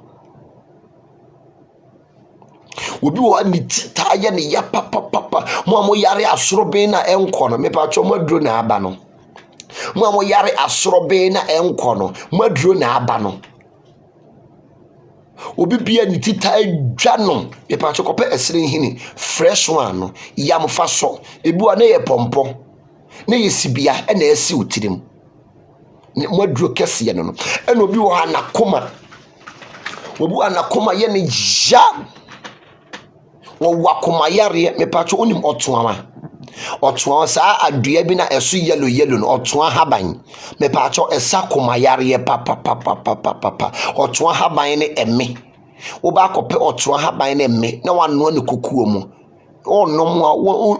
obi wo ani tita ye ne ya papa mo yare asoro be na enko no me pa cho mo aduro na aba no mo yare asoro be na enko no mo aduro na aba no obi bia ni tita adwa no e pa cho kope esre hini fresh one no yam fa so ebi wa na ye pompo na ye sibia e na esi utirim mo aduro kese ye no e no obi wo anakoma obi anakoma ye ne ja wo wakoma yare me pa cho onim otoa sa adua bi na eso yellow no otoa haban me pa cho esa koma yare papa otoa haban ne emme wo ba kope otoa haban ne emme na wano ne kokuo mu onom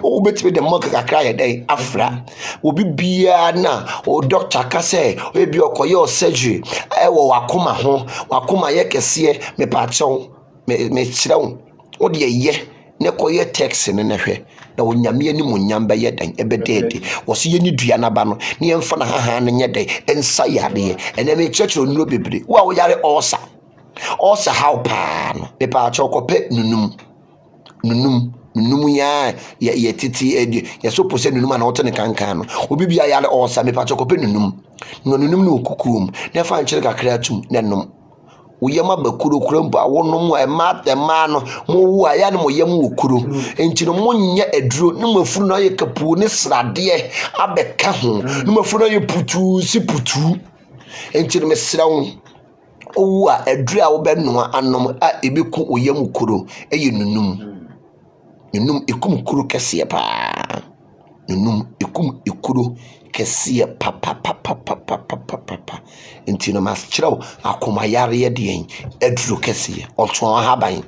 wo betime de mo kakra ye dai afra obi bia na o doctor ka say o bi okoye o surgery e wo wakoma ye kese me pa cho me chirawo o de ye ne koye text ne ne hwe na onyame ani monyam ba yedan ebedede wo se yeni dua na ba no ne yemfa na haha ne nyede ensa yare ene me chechero nuro bebre wo a wo yare osa how pa no me pa cho kope nunum nunum ya titi ya so pose nunum na wote ne kankan no obi bia ya le osa me pa chokope nunum no okukum na fa nkyere kakra atum na nom woyema bakuro kurampo awonom ema no mo wu aya ne mo yem wokuro enti no monye aduro ne mafuru na ye kapu ne srade abeka ho ne mafuru na ye putu si putu enti no mesra wo owu a aduro a wo benoa anom a ebeku oyem wokuro eye nunum ekum kuro kese pa nunum ekum ekuro kese pa enti no mas kyerɛw akoma yare de en aduro kese ɔtɔn haban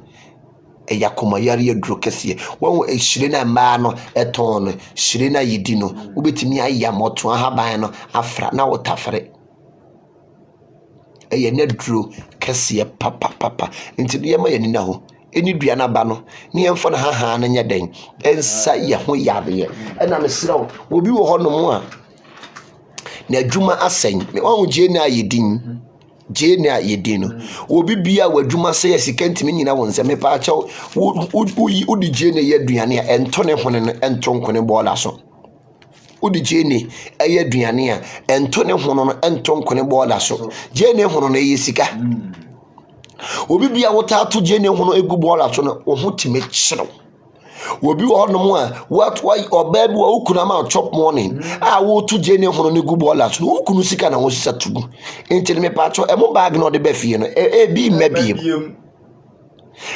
eya akoma yare aduro kese wɔn ehyire na ma no ɛtɔn no hyire na yedi no wobetimi ayya mɔtɔn haban no afra na wotafre eya na aduro kese pa enti no yema yani na ho eni dua na ba no ne yemfo na haha na nya den ensa ye ho yabe ɛna mesrɛw obi wo hɔ no mo a na adwuma asen me wan gye na yedin no obi bia wadwuma sɛ yɛ sika ntimi nyina won sɛ me pa akyɛw udi gye na yɛ aduane a ɛnto ne hone no ɛnto nkone bɔɔla so udi gye ne ɛyɛ aduane a ɛnto ne hono no ɛnto nkone bɔɔla so gye ne hono no ɛyɛ sika obi bia wota to gye ne hono egu bɔɔla so no wo ho time kyerɛw obi wo no mo a what why oba bi wo kuna ma chop morning a wo to je ne hono ne gu bola so wo kunu sika na wo sisa tugu enti me pa cho e mo bag no de ba fie no e bi mabiem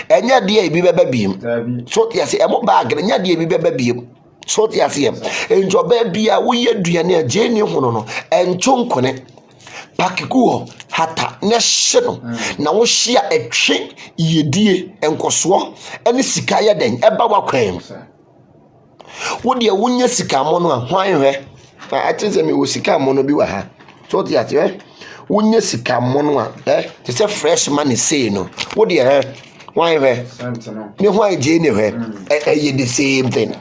enya de e bi ba biem so ti ase e mo bag enya de e bi ba biem so ti ase e enjo ba bia wo ye duane a je ne hono no encho nkone pakikuo hata ne hye no na wo hia etwe yedie enkoso ene sika ya den eba wakwan wo de wonya sika mo no a hwan hwe atinse me wo sika mo no bi wa ha so ti ate wonya sika mo no a te se fresh money say no wo de hwan hwe ne hwan je ne hwe ye the same thing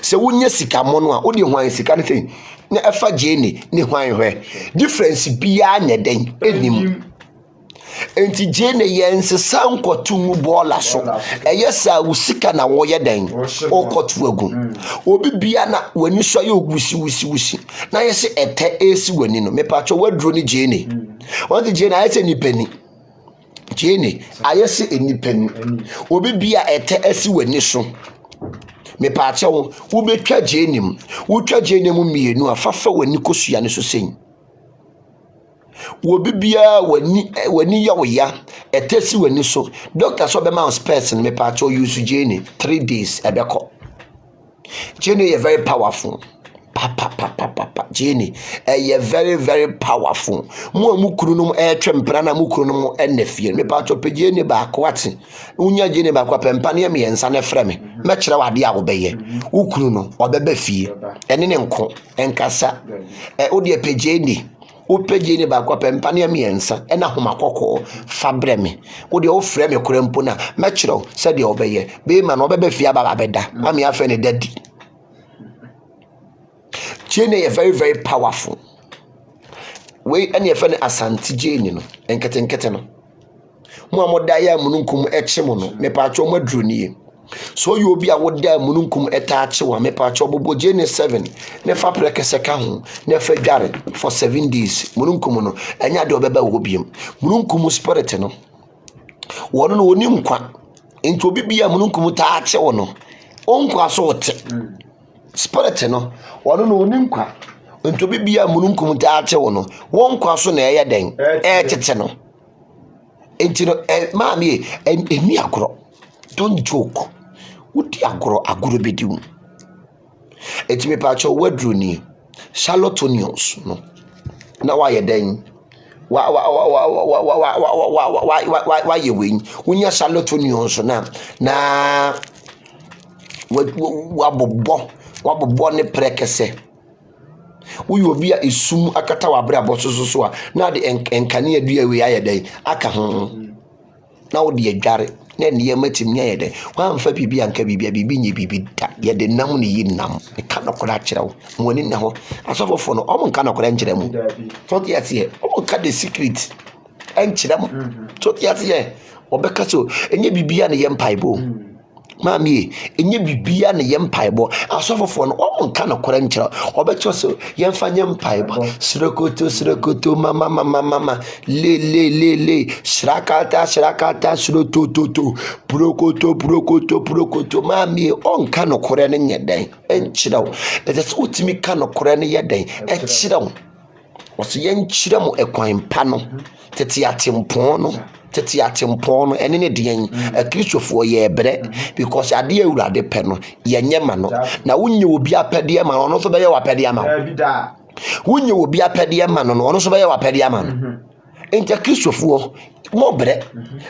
se wonya sika mo no a wo de hwan sika ne say na efa jeni ne hwan hwe difference bia nya den enim enti jeni yense sankotu mu bola so eyesa usika na wo ye den okotu agu obi bia na wani so ye ogusi na yese ete esi wani no mepacho waduro ni jeni wanti jeni ayese nipani jeni ayese enipani obi bia ete esi wani so me pa chewo wo betwa jenim wo twa jenim mienu afafa wani kosua ne so sen wo bibia wani ya wo ya etesi wani so doctor so be ma space me pa chewo use jeni 3 days ebeko jeni is very powerful pa jeni very very powerful mo amukuru no twempra na amukuru no enafie me pa chewo pe jeni ba ko ate unya jeni ba kwa pempa ne miensa ne frɛ me mɛkyerɛ wade a wo bɛyɛ ukuru no ɔbɛba fie ɛne ne nko enkasa wo de pejeni wo pejeni ba kwa pempa ne miensa ɛna homa kɔkɔ fa brɛ me wo de wo frɛ me korempo na mɛkyerɛ sɛ de ɔbɛyɛ be ma no ɔbɛba fie aba bɛda mami afɛ ne dadi jeni is very very powerful we ɛne yɛfɛ ne asante jeni no enkete no mo amoda ya mununkum ɛkye mo no me pa atwo mo aduro nie so you obi a woda mununkum eta akye wa me pa atwo bobo jeni 7 ne fa prekese ka ho ne fa dware for 7 days mununkum no enya de obeba wo biem mununkum spirit no wono no woni nkwa enti obi bia mununkum ta akye wo no onkwa so wote spirit no wono no woni nkwa enti obi bia mununkum ta akye wo no wonkwa so na eye den tete no enti no maami eni agoro don't joke wodi agoro bediu enti me pa cho wadru ni Charlotte onions no na wa ye den wa ye wen wonya Charlotte onions na wa bobbo ne prekese uyi obi a esum akata wa bra bososo so a na de enkane adua we aye den aka ho na wo de adware na ne yematim nya ye den wa mfa bibi anka bibi nye bibi da ye de nam ne yi nam e ka na kola kyerɛw woni na ho asofofo no omo nka na kola nkyerɛ mu so ti ate omo nka the secret enkyerɛ mu so ti ate obeka so enye bibi a ne ye mpaibo Mami, enye bibia na yempaebo. Asofofo no omonka no kora nkyira. Obecho so yemfa nyempaebo. Srokoto mama le shrakata srototo prokoto mami onka no kora ne nyeden enkyira wo. Etes utimi ka no kora ne yeden enkyira wo. Oso yenkyira mo ekwan pa no tete atempon no ene ne den Kristofo ye bre because ade awurade pe no yenye ma no na wonye obi apede ma no so be ye wapede ma wonye obi apede ma no so be ye wapede ma no enti Kristofo mo bre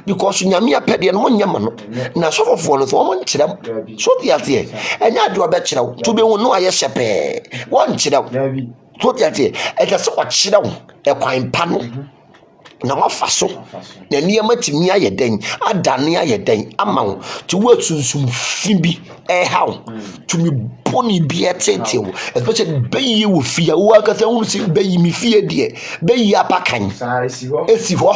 because nyame apede no monye ma no na sofofo no so mo nkyerem so tiate enya ade obe kyerem to be no aye hyepe won kyerem so tiate eka so kyerem ekwan pa no na wafaso na niyama timi ayeden adane ayeden amawo to wasunsum fibi hawo to me boni bi etetewo especially bayi wo fia wo akata hu si bayi mi fie de bayi apakan esi ho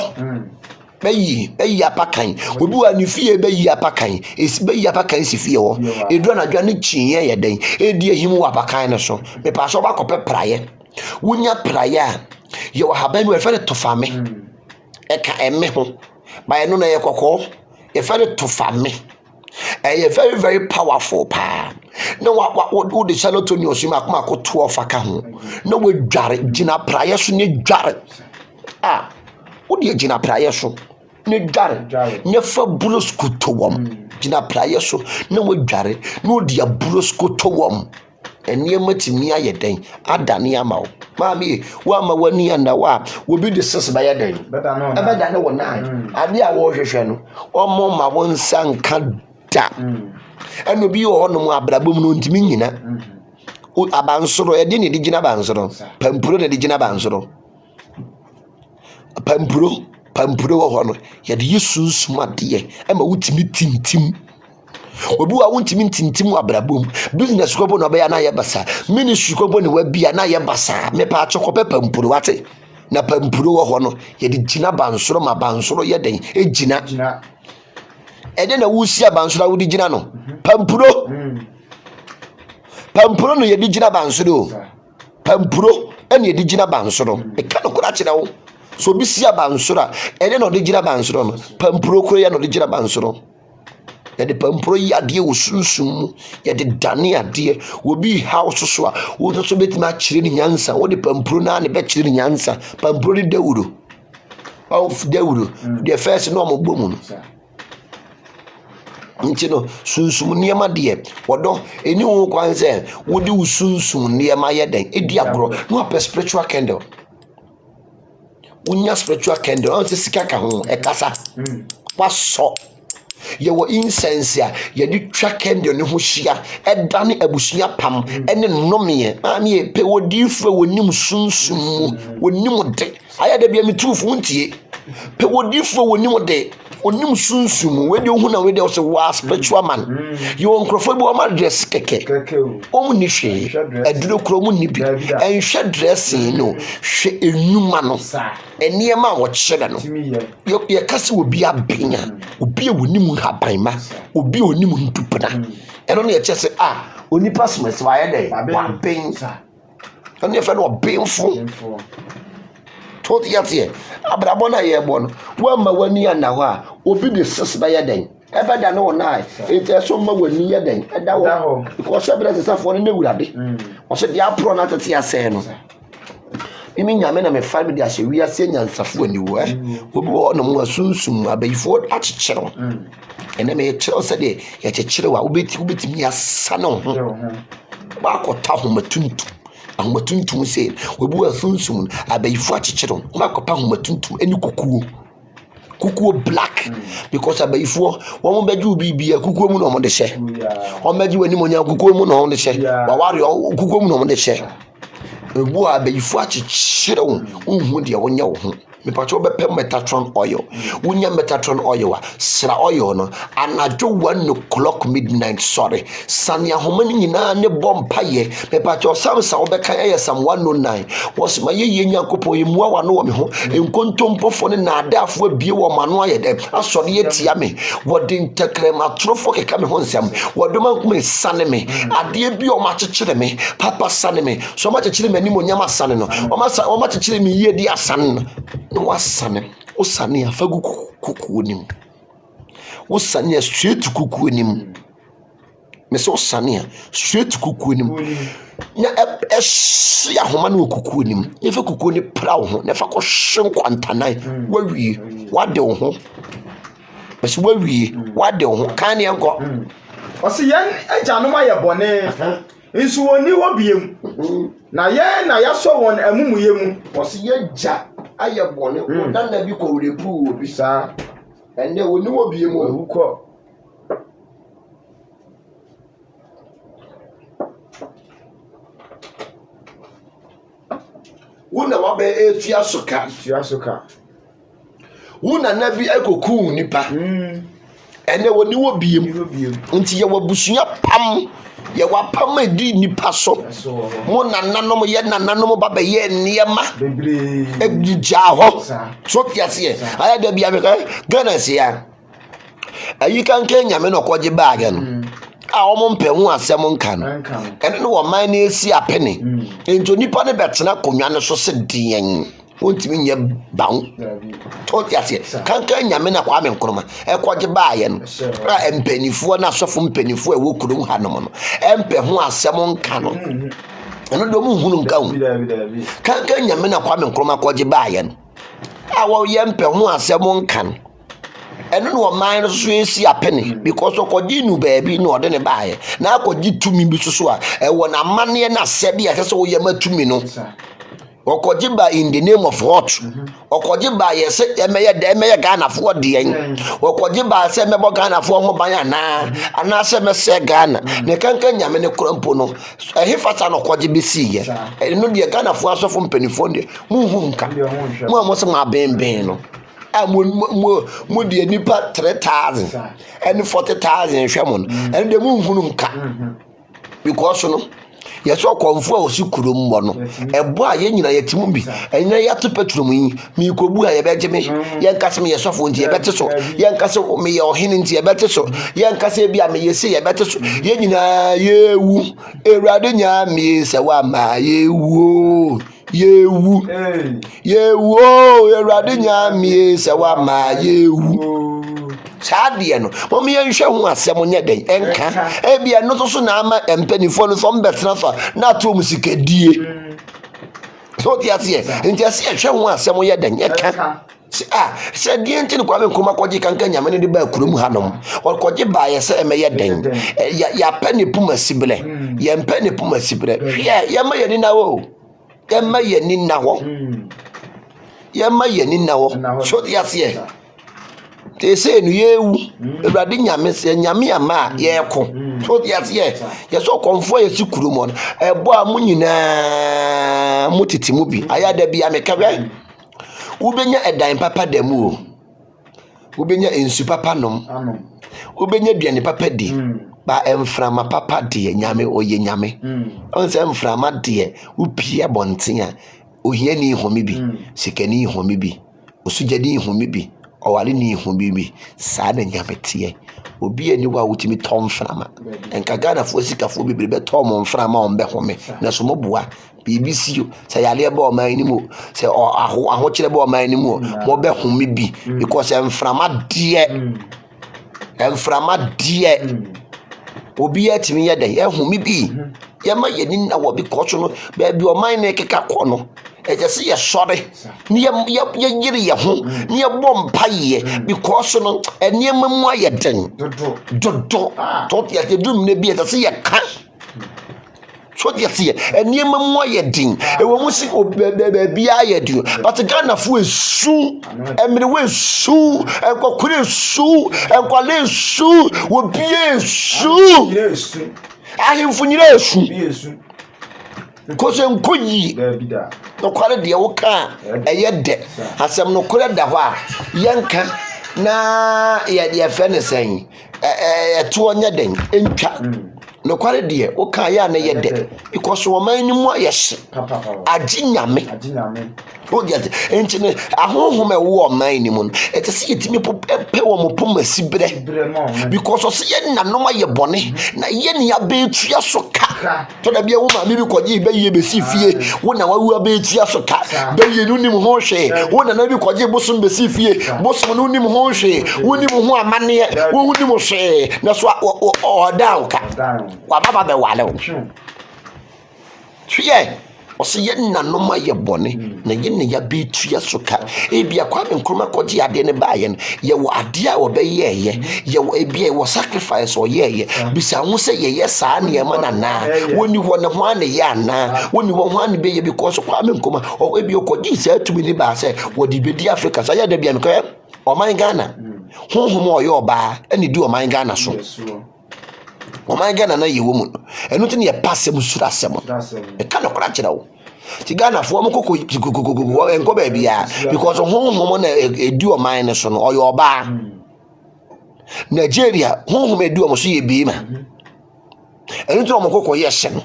bayi apakan obi wa ni fie bayi apakan esi bayi apakan si fie ho edu na dwa ne chinye yeden edi ehim wo apakan ne so me pa so ba kope praye wonya praye ye wa habanu e fere to fame eka eme ho by no na ye kokko ye fere to fame ye very very powerful pa no what the charlatan osima akoma akoto ofaka ho no we dware gina praye so ne dware wo de gina praye so ne dware ne fa bulosko to wom gina praye so ne we dware no de bulosko to wom enie matimi ayeden adane amawo mami wa ma wani anda wa wo bi de sis ba yeden ebeda ne wona ade a wo hwehwe no omo ma won sanka da eno bi wo no mu abrabom no ntimi nyina abansoro ede ne digina bansoro pampuro ne digina bansoro pampuro wo hono ye de yesunsum ade e ma wutimi tintim obi wa wontimi tintim abrabom business ko bo no be ya na ye basa ministry ko bo ne wa bia na ye basa me pa achokope pampuro wate na pampuro wo ho no ye de gina bansoro ma bansoro ye den egina ede na wusi abansoro wo de gina no pampuro no ye de gina bansoro pampuro ene ye de gina bansoro e ka no kura kire wo so bi si abansoro ede no de gina bansoro no pampuro ko ye no de gina bansoro ya de pampuro yi ade wo sunsum ya de dane ade wo bi house so a wo so betima kire ni nyansa wo de pampuro na ne be kire ni nyansa pampuro de dawuro of dawuro the first no mo bomu no nti no sunsum niema de wodo eni wo kwan se wo de wo sunsum niema ye den edi agro no a spiritual candle unya spiritual candle on se sika ka ho e kasa waso ye wo incense ya ye di twa candle ne ho hia edane abusua pam ene nnome mami pe wo di fa wonim sunsum wonim de aya da bia metufu ntie pe wo di fa wonim de onim sunsum we de hu na we de so wa spiritual man you onkrofo bi o ma dress keke o mu ni hwe aduro kro mu ni bi enhwe dressing no hwe enuma no eniema wo kyere no ye kase obi abenya obi wonim haban ma obi onim ntupna eno na ye kyese onipa smes wa ye de wa ben eno ye fe no benfo tot yate abrabo na ye bo no wa ma wani ana ho a obi de sis ba ye den ebe da no na e so ma wani ye den e da wo because ebere sesafo no na wurade o se dia pro na tete ase no imi nyame na me fa bi de ahye wi ase nyansafo ani wo obi wo no mo asunsum abayifo akyekere ene me kyerɛ se de ye kyekere wa obeti mi asa no ho ba akota ho matuntu ahomatuntum se obi wo asunsum abayifo akyekere ma akota ho matuntum eni kukuo black because abayifo wo mo beju bibia kukuo mu no mo de hye o meji wani mo nya kukuo mu no mo de hye wa ware kukuo mu no mo de hye ebu abayifo akyekere wo hu de wonye wo ho me pacho be pe Metatron oil wunya Metatron oil wa sra oil no anajo 1 o'clock midnight sorry sania homa ni nyina ne bompaye me pacho sam sa obeka ye sam 109 was ma ye nyankopon ye muwa no wo me ho enkontompofo ne na adafo abie wo mano aye de asode ye tia me wodi ntekrema trofo keka me ho nsam wodoma kuma sane me ade bi o ma chechire me papa sane me so ma chechire me ni mo nyama sane no o ma chechire me ye di asane no wasane o sane afagu kuku nim o sane straight kuku nim me so sane straight kuku nim nya ya homa no kuku nim ye fa kuku ni pra wo ho ne fa ko hyen kwantanan wawie wade wo ho bese wawie wade wo ho kan ne enko o se yan ajanoma ye bone nsu woni wo biem na ye na ya so won amumuye mu o se ye ja aye bone o dan na bi ko repu obi sa ende woni wo biem o ko wuna wabe etua soka wuna nabi ekoku nipa ene woni wo biem nti ye wabusuya pam ye wapam edi nipa so mo nananom ye nananom baba ye niema bebre egija ho so tiase aya da bia me Ghana se ya ayi kan nyame no koje baage no a omo mpe hu asem nka no ene no wo man na esi apene ento nipa ne betena konwa ne so se den wontimi nye bawo to tiase kan nyame na kwa me nkroma e koje baaye no a empanifo na asofo mpanifo e wo kurum hanom no empe hu asem nka no ene do mu hunu nka hu kan nyame na kwa me nkroma koje baaye no a wo ye mpe hu asem nka no eno no man so esi apene because okoji nu baabi no ode ne baaye na akoji tumi bi so a e wona mane na sebi a se wo ye matumi no okoji ba in the name of what okoji ba ye se emeye Ghana fo de yen okoji ba se mebo Ghana fo ho ban ana se me se Ghana ne kankan nyame ne krampo no ehe fata no okoji be si ye no de Ghana fo asofo mpanifo de mu hu nka mu amoso ma ben no mo de nipa 3000 and 40,000 hwemon and de mu hunu nka because no yeso konfo a osikuro mbo no ebo a ye nyina yetimu bi enye ya to petrum yi mi kobu a ye beje me ye nkase me yesofo nti ye bete so ye nkase me ye ohene nti ye bete so ye nkase bi a me yesi ye bete so ye nyina yewu ewrade nya mi se wa ma yewu yewu ewrade nya mi se wa ma yewu saade no mom ye nhwe hu asem nya den enka e bia no so na ama empanifo no so mbetena fa na to musikadie so ti ase nti ase hwe hu asem ye den enka se die nti no kwa me nkoma koji kanka nyame ne de ba kurum hanom koji ba ye se eme ye den ya pani puma sible ye mpani puma sible ye ma ye ni na wo ye ma ye ni na wo ye ma ye ni na wo so ti ase te se nu yewu ewrade nyame se nyame ama ye ko so ye so konfo ye sikuru mo ebo a mu nyina mutitimu bi ayada bi amekawe ubenya edan papa demu o ubenya ensu papa nom ubenya duane papa di ba emframa papa di nyame oye nyame on se emframa di upie bonten a ohia ni homi bi sikani homi bi osujadi homi bi owale ni homi bi saa na nyame tie obi ani wa wutimi tom frama enka Ghana fo sikafo bi be tom mframa on be home na so moboa BBC say yale be o man ni mo say aho kire be o man ni mo mo be home bi because emframa die obi atimi ye dey ehome bi ye ma ye ni na wo bi kocho no be bi o man na keka ko no ejese ye sore ni ye yiri ye ho ni ye bom paye because no eniema mu aye den dodo to ye te dum ne bi ejese ye ka so ye se eniema mu aye den e wo mu si bi aye du but Ghana fu esu emre we su enkokure su enkole su wo bie su ahimfu nyire esu Because I'm coy. No quality oka a yet has some no correct dava. Yanka na ya friend is saying a 2 on your ding in chat. No quality oka ya na yet because woman more yes. A jinyame. Oh, yes, and a home a war minimum. It is it me pay one puma sibre because of yen no my bonny. Na yen ya be tria so ka to da bia woman maybe kwaji be ye be sifie wona wa wu be tria so ka be ye nu nim ho hwe wona na bi kwaji bosom be sifie bosom nu nim ho hwe woni mu ho amane wo nim hwe na so o down ka wa baba be wale wo hwe Osi yen na noma ye bone na yen ya be tua so ka ebia kwa me nkroma koje ade ne ba ye ye wo ade a wo be ye wo ebia wo sacrifice o ye bisa hu se ye saa ne ma na woni ho ne ho ane ya na woni ho ane be ye because kwa me nkroma o ebia koje se atumi ni ba se wo di bedi Africa sa ya da bia me ko o man Ghana honhom o ye oba ene di o man Ghana so o man Ghana na ye wo mu enu ti ne ye passe mu sura asem e ka no kra kira wo ti Ghana fo mo kokko enko ba bia because honhom na edi o man ne so no o ye oba Nigeria honhom edi o mo so ye bi ma enu ti o mo kokko ye hye no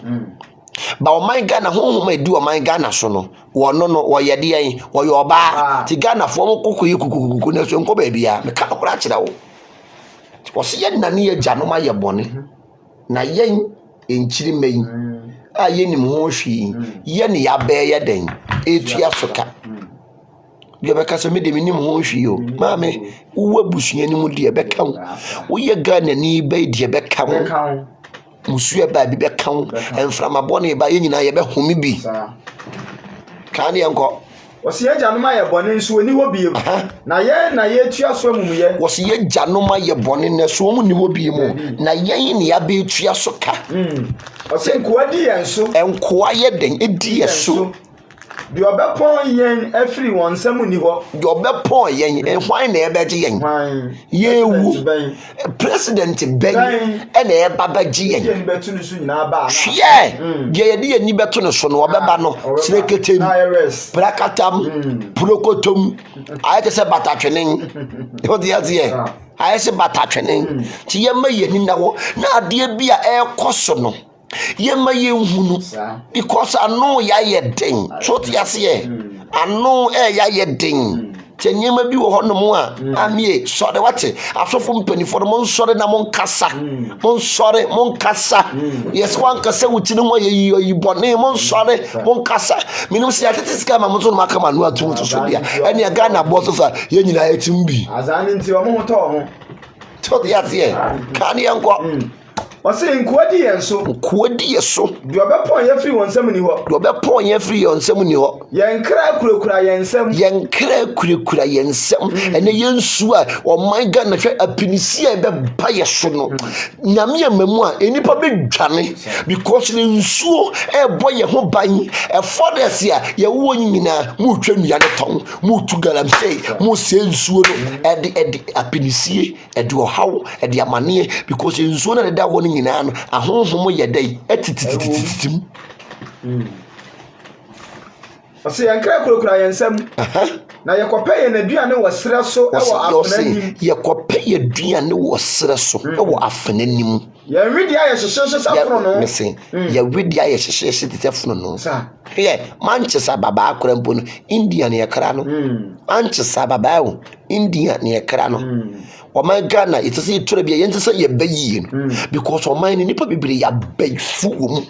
ba o man Ghana honhom edi o man Ghana so no wo no wo ye de yen wo ye oba ti Ghana fo mo kokko ye kukukuku na so enko ba bia me ka no kra kira wo o se ye na ne ye gya no ma ye bone na yen enchiri meyin a yen nim ho hwi yen ya be ye den etua soka bia be ka se me de nim ho hwi o ma me wo abusua ni mu de be ka wo ye Ghana ni be de be ka wo musu ba bi be ka wo enframa bone ba yen nyina ye be homi bi kan ye nko Wasi ye janoma ye bone nso ni ho biem na ye tua so amum ye wasi ye janoma ye bone na so mu ni ho biem na ye ni ya be tua so ka wasi nkoa di ye nso enkoa ye den edi ye so di obepon yen afiri won sam ni ho di obepon yen hwan na ebe gi yen ye wu president ben ena e baba gi yen yen betu ni so nyina ba hye ye di ye ni betu ni so no obeba no sreketem prakatam prokotom ayete se batatwenen o di azie ayese batatwenen ti ye ma ye ni na wo na ade bia e koso no yema ye nhunu because anu ya ye den so ti ase anu ya ye den tenyema bi wo honom a amie so de wate asofo mpanifo mo nsore na mo nkasa mo nkasa yes wan kasa wuti no ye bone mo nsore mo nkasa minum se atete sika ma mo so no maka manu atu so dia ene Ghana boss fa ye nyina etimbi azani nti o mo to ho to ti ase kan ye nko Wasi nkwadi yenso nkwadi yeso di obepon ye free wonsam ni ho di obepon ye free wonsam ni ho yenkra kurakura yensam ene yensu a o my God na hwe apinisi a be ba ye so no nyame amamu a enipa be dwane because ne nsuo e bo ye ho ban e forest a ye wo nyina mu twa nua ne ton mu tu galamsey mu se nsuo no e apinisi e de ohaw e de amane because nsuo na da ho nyina no ahonhom ye dai etitititim Ase yankra kurakura yensam na yekope ye na duane wo sere so e wo afenanim yekope ye duane wo sere so e wo afenanim ye widi aye hyehyehye safro no mesen ye widi aye hyehyehye titefno no ye Manchester baba akora mpo no India ne yekra no Manchester baba wo India ne yekra no o my Ghana it say tura bia yente say ye bayi because o my nipa bibire ya bayifu wo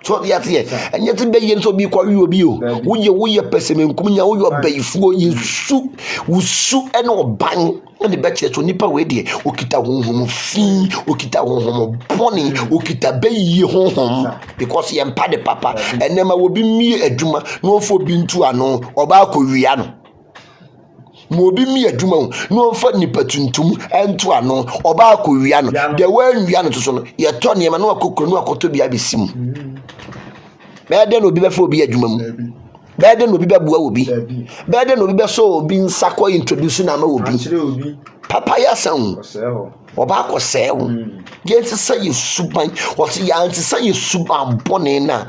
so the ati and yet be so be kwa obi o wo pesemenkum nya wo bayifu yesu wusu ene oban ene be kire so nipa we de okita honhom fi okita honhom boni okita bayi honhom because ye mpa de papa ene ma wo bi mi adwuma no fo bi ntu ano oba akowia no mo bi mi adwuma no fa nipa tuntum entu ano oba akowia no de wanwia no to so no ye to ne ma no akokro no akoto bia besim me de no bi be fa obi adwuma mu bɛɛde no bi bɛboa obi bɛɛde no bi bɛsɔ obi nsakɔ introduce na ama obi papa yɛ asɛn ɔba akɔsɛɛ wo yɛnti sɛ yɛ suban wɔte yɛnti sɛ yɛ suban bɔne na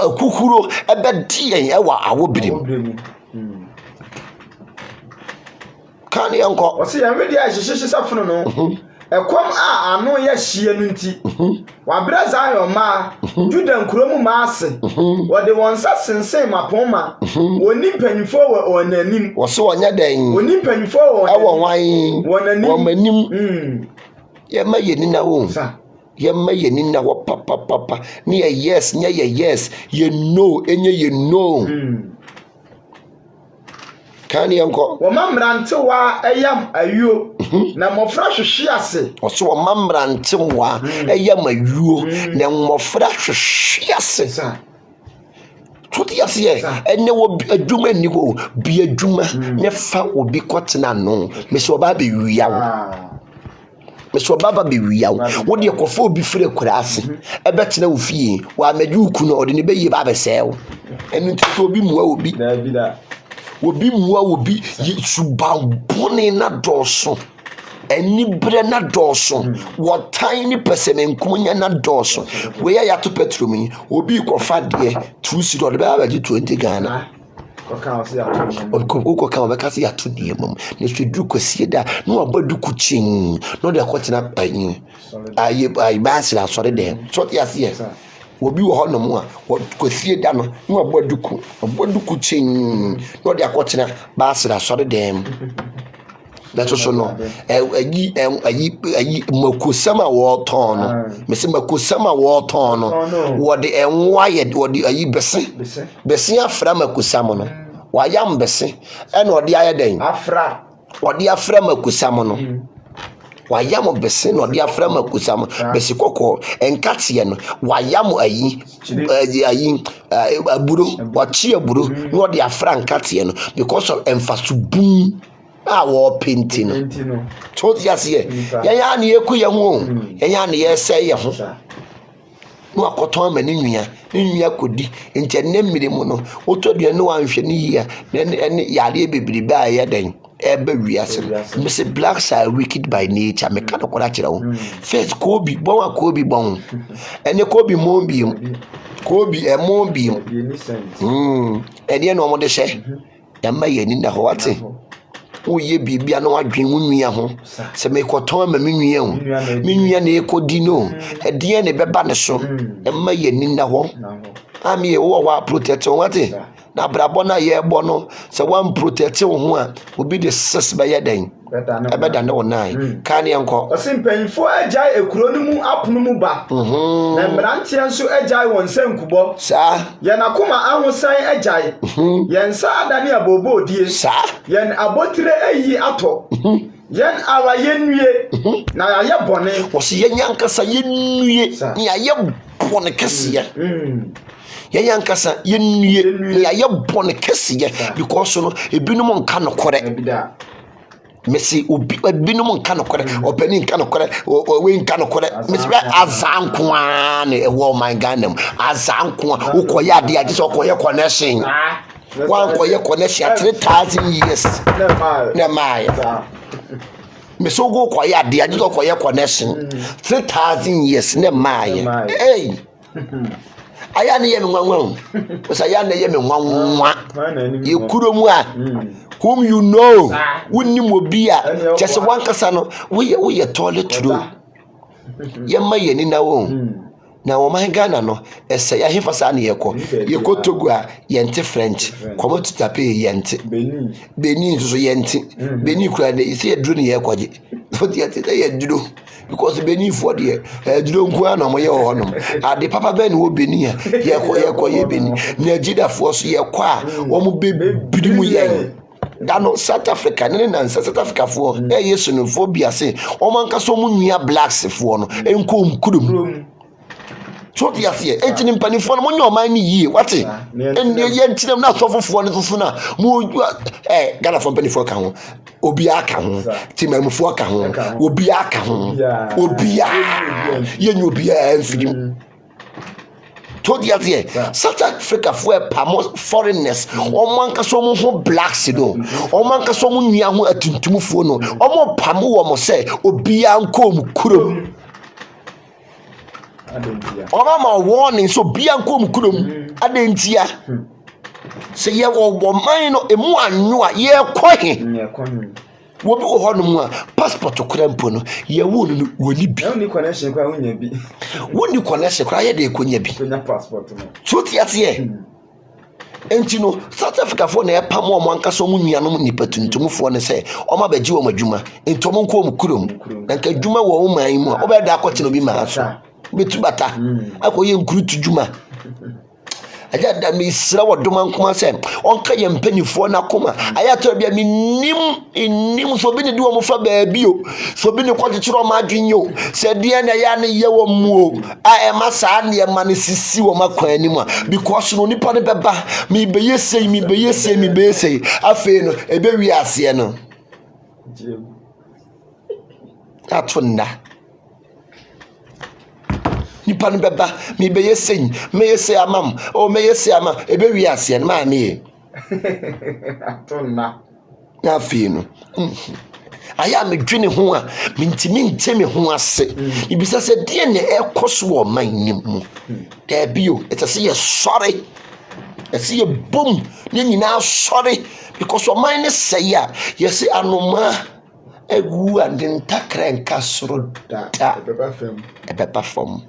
akukuro ɛbɛdi yɛn ɛwɔ awɔbirim kan yɛnkɔ wɔse yɛn wedi a hyehyehye safunu no ɛkɔm a ano yɛ hyia no nti wabrɛ Zion ma Juda nkurom ma ase wɔde wɔn nsa sensen mapoma wɔni mpanyifo wɔ n'anim wɔse wɔnyɛ dɛn wɔni mpanyifo wɔ wɔn anim yɛma yɛni na wo yɛma yɛni na wɔ papa ne yɛ yes nyɛ yɛ yes yɛ no enye yɛ no kan yɛnkɔ wɔma mmerantewa ɛyam ayuo na mmɔfra hwehwe ase ɔso wɔma mmerantewa ɛyam ayuo na mmɔfra hwehwe ase toti aseɛ ɛnɛ wɔ adwuma ni wo bi adwuma ne fa obi kɔtena no mesɛ ɔba bɛwia wo mesɛ ɔba ba bɛwia wo wode ɛkɔfa obi firi akura ase ɛbɛtena wo fie wɔ amagye wo ku no ɔde ne bɛyie ba bɛsɛe wo ɛno nti sɛ obi mua obi obi mua obi subambone na dɔɔso anibere na dɔɔso wɔtan ne pɛsɛmenkum nya na dɔɔso weyɛ yɛato petrom yi obi kɔfa deɛ 2 cedi ɔde bɛyɛ abɛgye 20 Ghana wokɔka wɔbɛka sɛ yɛato deɛ mam na hwɛduru kɔsie da na waba duku kyin na ɔde akɔtena baasere asɔre dɛm sɛ ɔte aseɛ obi wɔ hɔ nom a kɔsie da no na wabɔ duku kyin na ɔde akɔtena baasere asɔre dɛm That's also no. Makosama wɔtɔn no. Mesi makosama wɔtɔn no. Wɔde ɛnwayɛ wɔde ayi bɛse afra makosama no. Wayam bɛse ɛna ɔde ayɛ den. Afra. Ɔde afra makosama no. Wayam bɛse na ɔde afra makosama bɛse kɔkɔ ɛnkateɛ no. Wayam ayi aburo wɔkye aburo na ɔde afra nkateɛ no because of ɛmfaso our painting. Told yes, Yan Yaku Yamu, Yan yes, say Yahu. No, a cotton and Inuya, Inuya could be in Tenemono, Otto, you know, I'm Shania, then any Yadi be by Yaden, Ebberias, Mr. Blacks are wicked by nature, mechanical. First Kobe, Boa Kobe Bone, and the Kobe Mobium, Kobe a Mobium. And you know what they say, Yama in the Hawati. Oye bibia na wadwen wunua ho se me koton ma menua ho menua na ekodi no ede ne beba ne so e ma yani na ho ami e wo wa protect wate na brabo na ye ebo no se wan protect wo ho a obi de ses ba ye den ebeda ne wo nan kan ye nko osimpanyfo agya ekuro no mu apono mu ba na mrantia nso agya won sankubo sa ye na koma ahosan agya ye nsa adane abobo odie sa ye abotire ayi ato yen awa yenwie na ya bone wo se ye nyankasa yenwie ya ye bone kese ye yankasa yenwie ya ye bone kese because no ebinum nka no kore Messi ebinum nka no kore opani nka no kore we nka no kore Messi azankoa ne ewo my Ghana azankoa ukoya ade age so koye connection wan koye connection 3000 years na mai Messi go koye ade age so koye connection 3000 years na mai hey aya ne ye me nwanwan so aya ne ye me nwanwa ye kuro mu a whom you know wunni mobia just one kasa no we toilet true ye mayeni na wo na wo man Ghana no ese ya hefa sa na yeko Togo a yente French komo tutape yente Benin so yente Benin kura na ise eduro ne yekoje foti ate ye duro because Benin for the duro nko na mo ye ho no ade papa ben wo Benin a ye Benin Nigeria for so ye kwa wo mo bebiri mu ye Dano South Africa na South Africa for yesu no phobia say o man ka so mu nua blacks for no enko mkurum so dia se entini mpanifo no monyo man ni yie wate ende ye ntinam na sofofo no so na mu Ghana for mpanifo ka ho obi aka ho timamfo aka ho obi aka ho obi ye nyu obi a mfidim told you here South Africa for pamo foreigners omanka so mo ho blacks no omanka so mo nua ho atuntumfo no omo pamo wo mo say obia nkom kurom ma warning so bia nkom kurom adentia say ye wo man no emu anwo a ye kwohe wo bi ho no mu a passport okrampo no ye wo no woni bi ni connection kwa wonya bi woni connection kwa ye de ekonya bi konya passport no so tiate enti no South Africa for na epam o mo anka so mo nuanom nipa tuntumfo ne say o ma baji o madwuma enti o mo nko o kurom na nka dwuma wo man mu a obeda akote no bi ma so betu bata akoye nkrutu dwuma aja da mi sira wodoma nkoma se onka ye mpanifo na koma ayato bia mi nim so bi ne di wo mo fa baabi o so bi ne kwakyekyero ma adwenyo se de na ya ne ye wo mu o a e ma saa ne ma ne sisi wo makwan anim a because no nipa ne beba mi beye sei afi no ebe wi ase no atunda nipa no beba mi beye sei amam o meye sei ama ebe wi ase no ma ne atonna na afi no aya me dwene ho a mentimi nteme ho ase ibisa se de ne ekoso wo man nim mu da bio etase ye sorry ese ye boom ne nyina sorry because o man ne say ya yesi anoma egu and takra nka soro da ebeba fam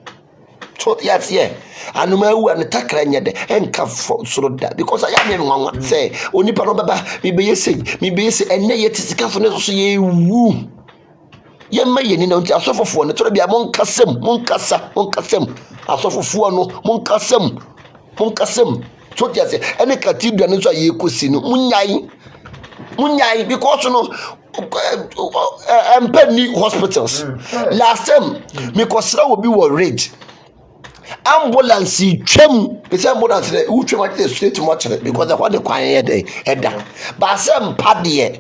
so yes yeah anuma egu and takra nyede enka soro da because I am nwanwa say onipa no baba me be yesi enne ye tisikafo ne so ye wu ye ma ye ni na nti asofofo ne toro bia monkasem asofofo no monkasem so yes ene cathedral ne so ye kosi no munyai because no empany hospitals last time me kosra will be worried ambulance twem is ambulance who twem at straight to much because the one the kwan dey eda but some pade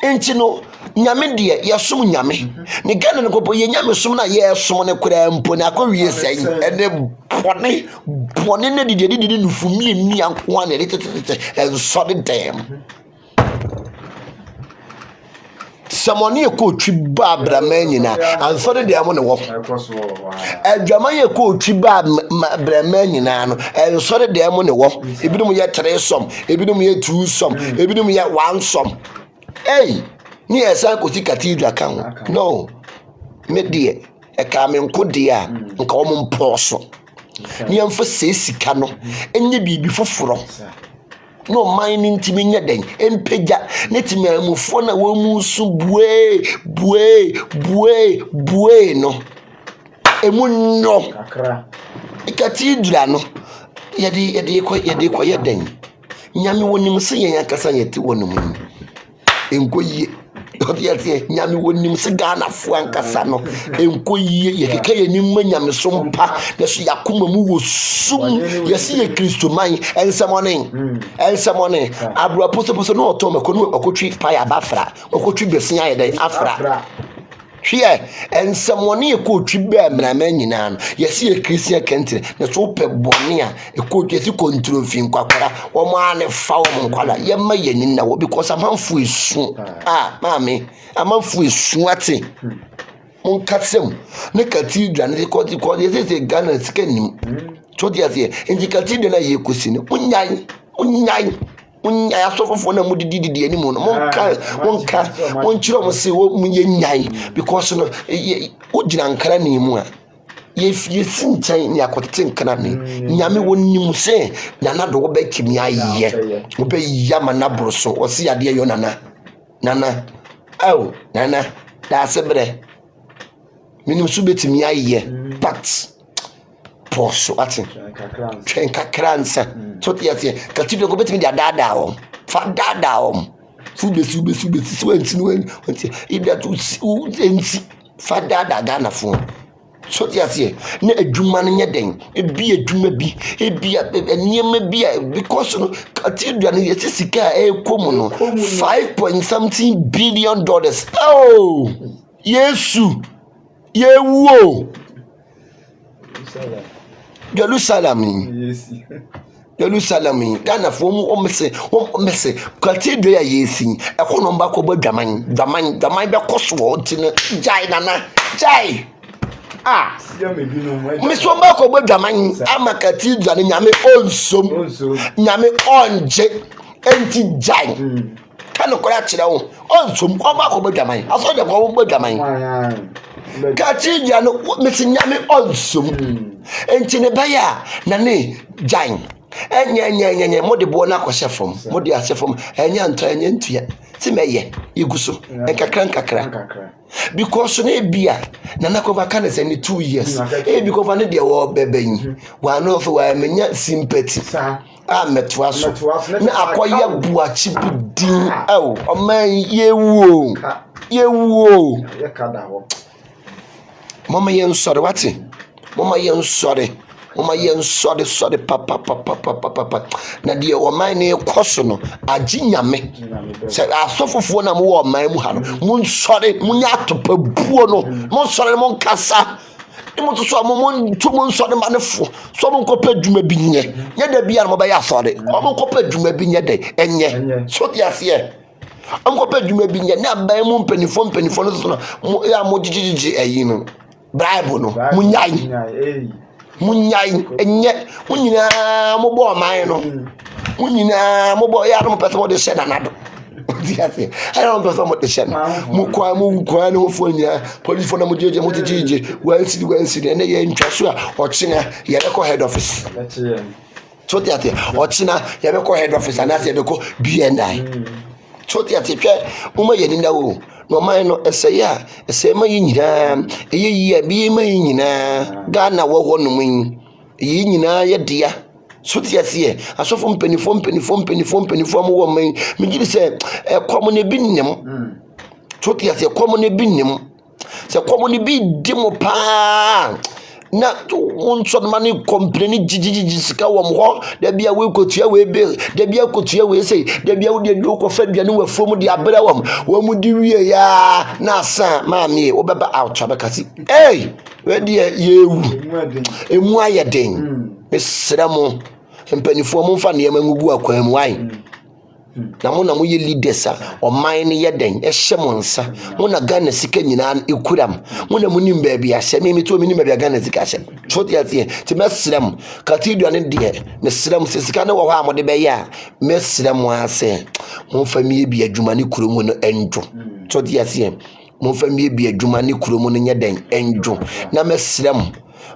enti no nyame de yesom nyame ne gane ne kopo ye nyame som na ye som ne kura mpo na akɔwie sɛn ene bɔne ne didi nufumi ni anko na tete ensɔde dem samoni ko twiba bramanyina ansɔde dem ne wo adwama ye ko twiba bramanyina no ensɔde dem ne wo ebinom ye 3 som ebinom ye 2 som ebinom ye 1 som ni esa ko ti cathedral kan no me de e ka me nko de a nka o mo mposo ni amfa sesika no enye bibi foforo no man ni ntimi nya den empeja ne timi amufo na wo mu su bue no emu nyo kakra cathedral no yede ko yeden nyame wonim se yen akasa yete wonim enkoyie otiatie nyame wonim se Ghana fo ankasa no enkoyie yekeke yenim nyame so mpa na so yakoma mu wo sum yesi ye Kristo man ensemone abro poso no otomako no okotwi fire bafra okotwi besia yeden afra hwe ensemone ekotwi ba mrama nyina no yesi ye Christian country na so pe bone a ekotwi si control nkwakora wo mo ane fa wo nkwala ye ma ye nina wo because amanfo esu maame amanfo esu ate mon katsem ne cathedral ne ko ye Ghana sikanim so dia se enji cathedral na ye kosi ne unyai asofofo na mudidi ani mu no monka mo se wo munye nyai because no o gina nkara ne mu a ye sinchen ne akotete nkana ne nyame wonim se nana do wo betimi aye wo be yama na broso o se ade yo nana nana da sebre minim su betimi aye but poso ati twen kakransa so tiate cathedral go betimi da dada o fa dada o fu besu so anti ida to enti fa dada Ghana fo so tiate na adwuma no nyeden ebi adwuma bi ebi eniyema bi because no cathedral no yesi sika ekomu no 5.something billion dollars yesu yewo Jerusalem Ghana for omse kwatedwe ya yesi ekono mba ko badwaman be koso ntine jai nana jai miso mba ko badwaman amakati dwane nyame onsom nyame onje enti jai kanu kora kire wo onsom ko mba ko badwaman aso de ko badwaman kati dwane misi nyame onsom enti ne baya na ne jai enye mode bo na kwahye fom mode ahye fom enya nto enya ntua ti meye iguso enkakra because na bia na nakoba kan say 2 years because na de wo bebanyi wa no for wa menya sympathy metwa so na akoye buachi bidin o man yewu mama yen sorry wati mama yen sorry papa na die o man ne koso no aginyame se asofofo na mo wo man mu ha no mun sore munya atopa buo no mun sore mun kasa imo to so mun sore manefo so mun kopa dwuma bi nye da bia no ba ya sore o mun kopa dwuma bi nye de enye so dia se am kopa dwuma bi nye na ban mu mpanifo no so no ya mo gigigi ayi no bribe no munyai munyai enye munyina mo bo man no munyina mo bo ya no person mo de share nanado diate I don't person mo de share mo kwa no fo nya police for na mo jeje mo tijije wansidi ene ye ntwaso a ochina ye be ko head office so diate ochina ye be ko head office and ye be ko BNI so diate twa mo ye ni ndawo no man no esaya ma yinyina eyeyi bi ma yinyina Ghana wo ho no mun yi nyina ye dia so tiase asofo mpanifo mo wo man me giri se komo ne bi nim so tiase komo ne bi nim se komo ne bi dimo pa na unso mani complain jijiji sika wo mo da bia we kotua we be da bia kotua we sei da bia wo de ko fa duane wa fom de abra wo mu di wie ya na sa maami wo beba out abakasi we de yewu emu ayeden mesramo mpanifo mo fa ne mangugu akwan mu wan na mo ye leaders a o man ne yeden ehye mo nsa mo na Ghana sika nyina ekuram mo na munim ba bia hye me to minim ba bia Ghana sika hye choti atie ti mesrem katidua ne de mesrem sika ne wo ha mo de be ya mesrem ase mo fa mi bia adwuma ne kurom no enjo choti atie mo fa mi bia adwuma ne kurom no nyeden enjo na mesrem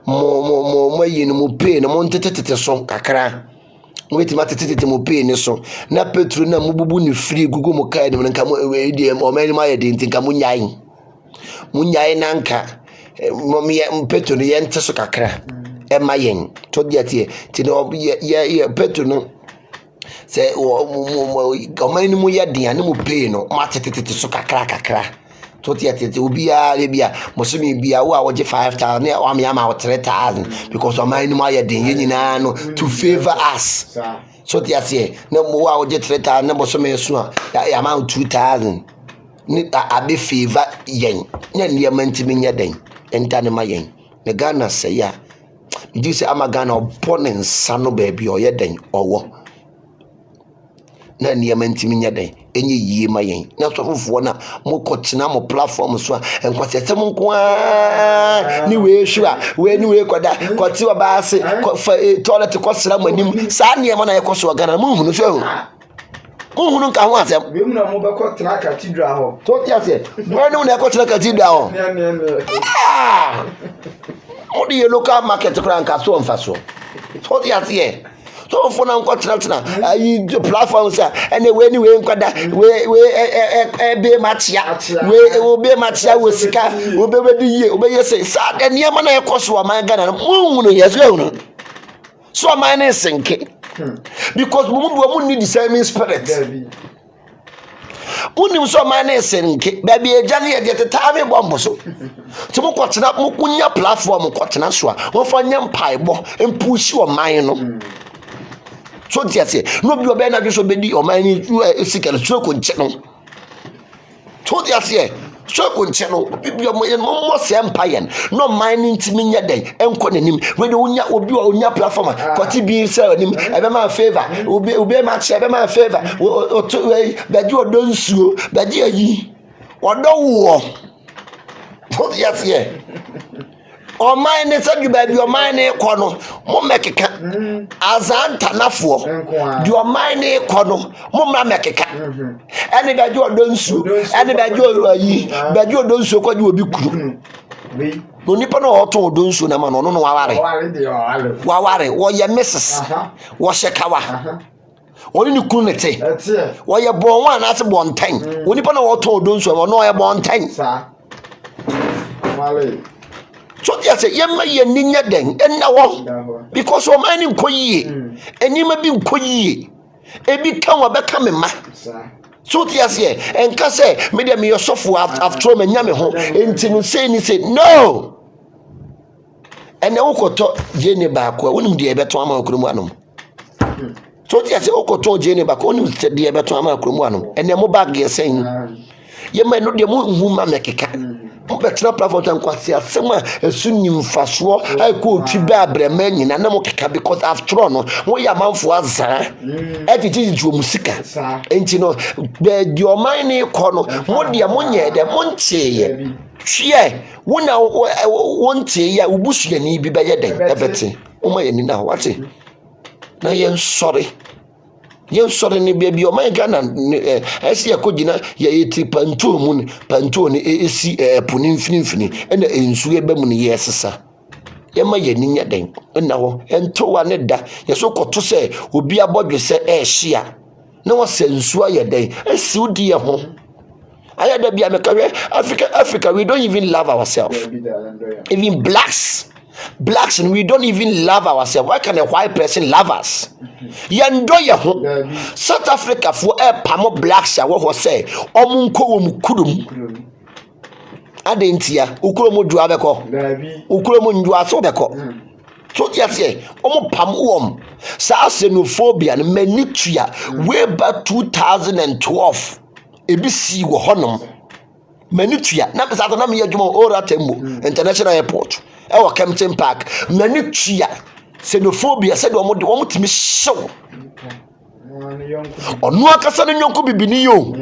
mo yin mo pe no mo ntetete so kakra wait ma tete mo pay ni so na petro na mububu ni free gugu mo kai ni nka mo edie o mani ma ye de nka mo nyai na nka mo me petro ni yente so kakra e ma yen to dia tie ti no ye petro no se o mani mo ye de ani mo pay no ma tete so kakra to dia tie obia le bia mo so mi bia wo a wo je 5,000 na o am ya ma 3,000 because o mani mo ye de nyina no to favor us so dia tie na mo wa wo je 3,000 na mo so me so ya ma 2,000 ni abe favor yen nya ne ma ntimi nya den enta ne ma yen ne Ghana say ya di se ama Ghana obonen nsa no ba bi o ye den owo na ne ma ntimi nya den enye yie ma yen na sofofo na mo kotena mo platform so enkwasete mo nko ni we hwa we ni we koda koti wa baase toilet kwasra manim sa ne ma na yekoso Ghana mo hunu so mo hunu nka ho asem we mu na mo be kotena cathedral ho to ti ase we ni na kotena cathedral ho o di local market kran ka so mfaso to ti ase so for na nkotra ayi platform sa anyway nkwada we be machia we be machia we sika we be di ye we yese sa de ne ma na yekoso wa man Ghana mu no yeso ehunu so man na senke because mu need the same spirit unim so man na senke ba bi eja ne ye teta me bombo so ti mu kwotena mu kunya platform kwotena so a wo fa nya mpaebo empushi o man no so tiase no bi obe na dwo so be di o man ni sikere so ko nche no so tiase so kunche no bibia mo se empire no mining ntimi nya den enko nanim we de onya obi onya platform kwati bi se anim ebe ma favor obi ma che ebe ma favor baji odonsuo baji ayi odo wo put yes here o mine se du ba bi o mine ko no mo mekeka azanta nafo du o mine ko no mo mra mekeka ene baji odonsuo ene baji ayi baji odonsuo ko di obi kuru no nipa no oto odonsuo na ma no no waware wo ye misses wo shekawa oni ni kunu nete wo ye bon wa na se bon ten oni pa na wo to odonsuo wo no ye bon ten sa wale so dia say ye ma ye ninya den enna wo because o man nkoyie enima bi nkoyie ebi kan wo be ka me ma so dia say enka say me dem ye sofo after me nya me ho enti no say ni say no ene wo koto jene ba ko wonim de be to ama okromu anom so ti ase okoto jene ba ko ni de e beto ama akromu anom ene mo bag ye sen ye ma no de mo hu ma mekeka mo betra platform tan kwase asema esu nyimfaso ai ko twi ba abrema nyina na mo keka because after all no mo ya manfo azara etiti ju musika enti no be di o man ni ko no mo de mo nye de mo ntieye hwe wona wontie ya ubusu ni bi be ye den ebete o ma ye ni na wate na yen sorry ni baby o my Ghana esi akogina ya yeti panto mu ne panto ne esi poni mfinimfini ena ensu eba mu ne yesesa ye ma ye ninya den na ho ento wa ne da ye so koto se obi abodwe se hia na wo se nsu aye den esi udi ye ho aya da bia mekawe Africa we don't even love ourselves even blacks and we don't even love ourselves. Why can a white person love us? Yendo ye ho South Africa for pamo blacks ya wo say omunko wo mukudum adentia ukuro du abeko ukuro ndu aso beko so yes omo pam wom sa xenophobia no manitua way back 2012 ebisi wo honom manitua na pesa to na me adwuma ora tembo international airport e wo Kempton Park manitua xenophobia said omo timi show onu akasa no nyonko bibini yo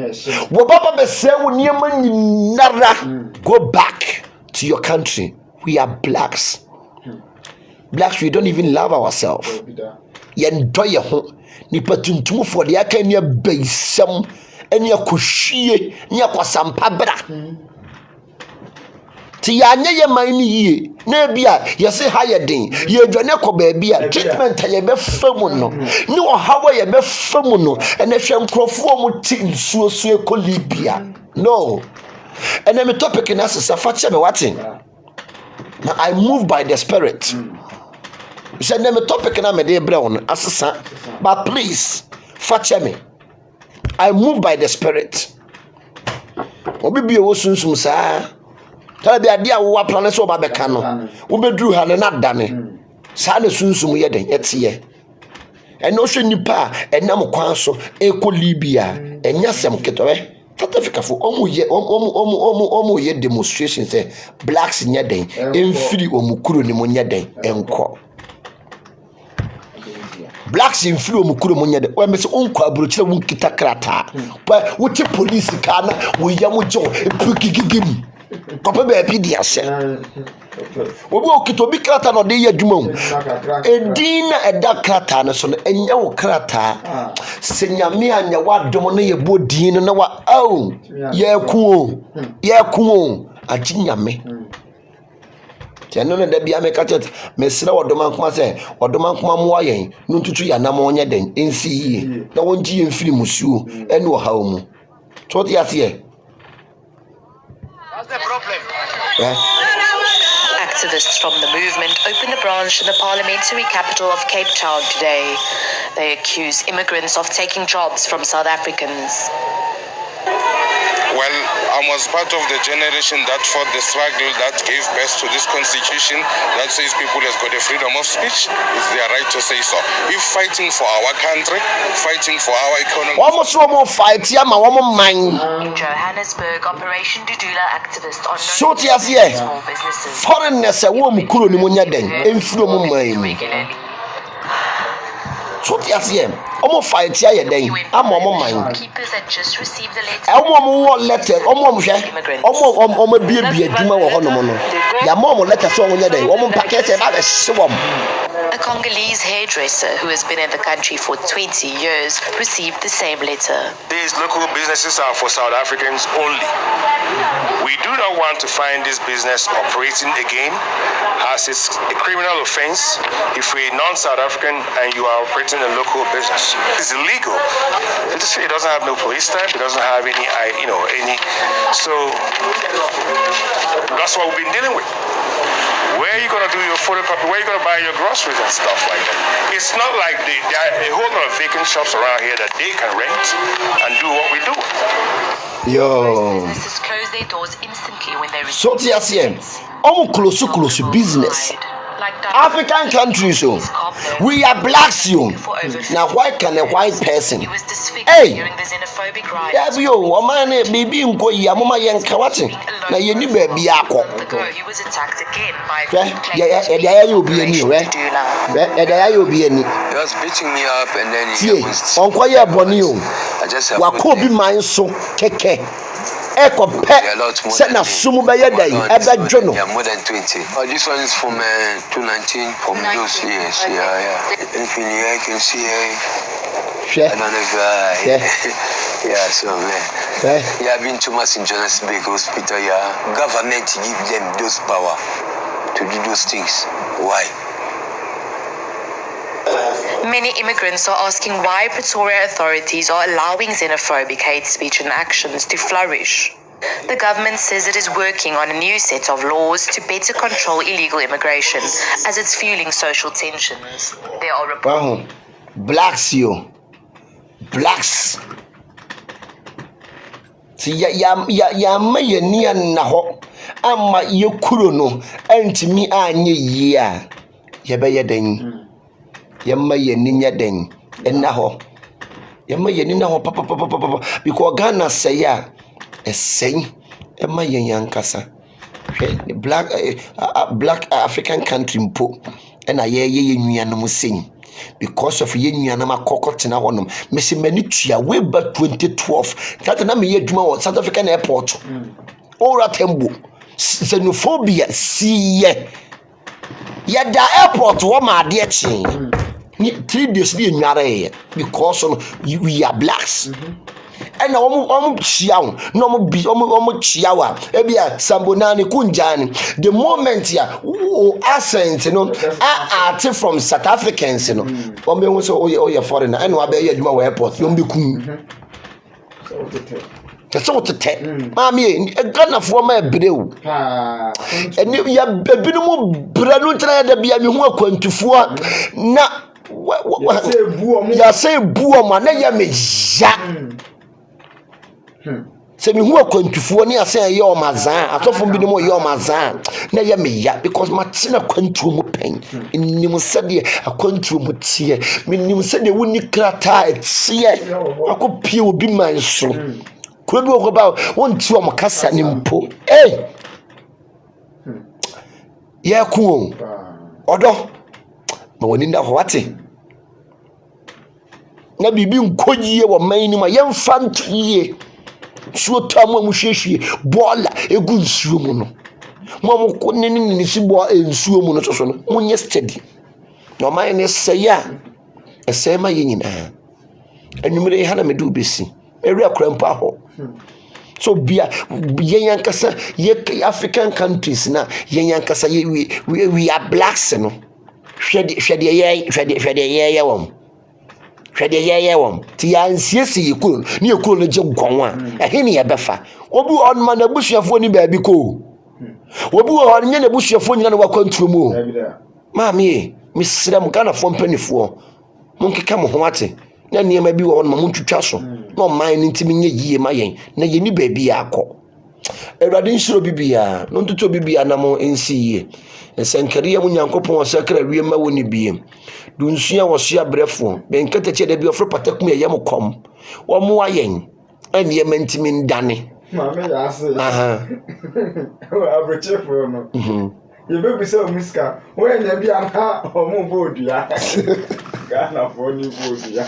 wo baba be se wo niema nyinara go back to your country. We are blacks, we don't even love ourselves. Yendo ye ho ni patuntum for the aka ni abaisam eni akohwie ni akosampa bra ti ya nya ye man ni yie na bia ye se ha ye den ye dwane ko ba bia treatment ye be famu no ni wo hawo ye be famu no ene hwe nkrofo mu ti nsuo so e ko Libya no ene me topic na sesa fa che me watin na I move by the spirit. You said me topic na me dey bre on asesa but please fa me I move by the spirit obi bi wo sunsum saa tell be ade a wo plan so ba beka no wo bedru ha na dane saa na sunsum ye den etie eno hwe nipa enam kwan so eko Libya enya sem ketowe South Africa for omu ye demonstration say blacks nya den emfiri omukuro ni mo nya den enko blacks emfiri omukuro mo nya den o mese onko aburochire won kita krata pa wuti police ka na wo yam jo epikigigim papa be bi dia hye obi okito bi krata no de ye adwuma edina eda krata no so no enya wo krata senyame anya wadom no ye bodin no wa au ye ku ajinyame teno no da bia me kachet mesira wodom ankoma se wodom ankoma mo ayen no ntutu ya na mo nya den ensi yie na wonji ye mfiri musuo ene wo hawo mu to ti ase What's the problem? Yeah. Activists from the movement opened a branch in the parliamentary capital of Cape Town today. They accuse immigrants of taking jobs from South Africans. Well, I was part of the generation that fought the struggle that gave birth to this constitution that says people has got the freedom of speech. It's their right to say so. If fighting for our country, fighting for our economy. In Johannesburg, Operation Dudula activists are So known to small businesses. foreigners a wo mu kuro ni munya den emfiro mu man mu Regularly. so tiasie omo fight ya ye den ama omo man Keepers had just received a letter. omo wo letter omo hwe omo biebie dwuma wo hono no ya omo letter so onya den omo packet e ba be hwom. A Congolese hairdresser who has been in the country for 20 years received the same letter. These local businesses are for South Africans only. We do not want to find this business operating again, as it's a criminal offense if you're a non-South African and you are operating a local business. It's illegal. It doesn't have no police stamp. It doesn't have any. So that's what we've been dealing with. Where are you going to do your photocopy? Where are you going to buy your groceries and stuff like that? It's not like there are a whole lot of vacant shops around here that they can rent and do what we do. Yo. Businesses close their doors instantly when they So receive tiasie omo close business. African countries, we are blacks, you. Now, why can a white person? He was disfigured Hey, during the xenophobic riot. yeah, you, woman, baby, go, Yamama Yankawati. Now, you need baby, Yako. He was attacked again by Yeah, you'll be any, right? You'll be any. He was beating me up and then he See, on Koya Bonio, I just Wakobi mine so take care. Echo pet, send a sumu by your day, ever journal. Yeah, more than 20. Oh, this one is from 2019, from those years. Yeah. Anything I can see, I don't know if yeah, so man. Yeah, I've been too much in Johannesburg Hospital. Yeah, government give them those power to do those things. Why? Many immigrants are asking why Pretoria authorities are allowing xenophobic hate speech and actions to flourish. The government says it is working on a new set of laws to better control illegal immigration, as it's fueling social tensions. There are reports. Blacks, you. Blacks. See, ya may near Naho. Ama ye kurono, and me anye ya. Yabaya den. Yamma ye ninya den enaho yamma ye nina ho papa because Ghana say ya esen emma ye yankasa the black African country mpo na ye nuanom sen because of ye nuanom akokotena honom me se mani tua way back 2012 that na me ye adwuma wo South African airport ora tembo xenophobia siye yada airport wo ma de chi 3 days be nyare because we are blacks and chiao no chiawa ebia sambonani kunjani the moment ya accent art from South Africans omo so foreigner and wa be adwuma wa airport yom be kun so tete mami Ghana for ma brew and ya bibinu bra no tena da bia me hu akwantufuo na ya say buo na ya meja se me hu akwantufuo ne ase ye o mazan atofo bi ne mo ye o mazan na ya meya because matina kwantuo mu pen nim sade akwantuo mu tie me nim sade woni krata etie akopie obi man so ko bi ko ba won ti o mo kasa ni mpo ya ku odo ma woni nda ho wate na bibi nkoyiye wo man ni ma yemfa ntuye suo tamu amuhwehwe bola egu nsuo mu no mo ko ni si bo nsuo mu no so no munye steady no man ne seya esema yenyina anumere ha na medu besi eri akrampa ho so bia yenyankasa ye African countries na yenyankasa we are blacks no hwede ye wom hwede ye wom ti ansiesi yekuro ni yekuro no je gonwa ehini ye befa obi onma na busuafo ni baabi ko obi wo nya na busuafo nyina na wakwantumu o maami misram kana fo mpanifo monkeka mo ho ate na nneɛma bi wɔ hɔ no ma montwitwa so na ɔman no ntimi nyɛ yie ma yɛn na yɛni baabi akɔ Awurade nhyira bibia no ntoto bibia na mo nsi yie nsankariya mu Nyankopɔn ɔsakra wie ma woni biem du nsua wɔ so abrɛfo benkatakyɛ da bi ɔfro patakum yɛ yam kom wɔ mo ayɛn ɛne yɛma ntimi ndane Mame ya ase. Abrochefo no. Yebe bisa muska. Wo enya bi ana omo bodua. Gana fo ni bodua.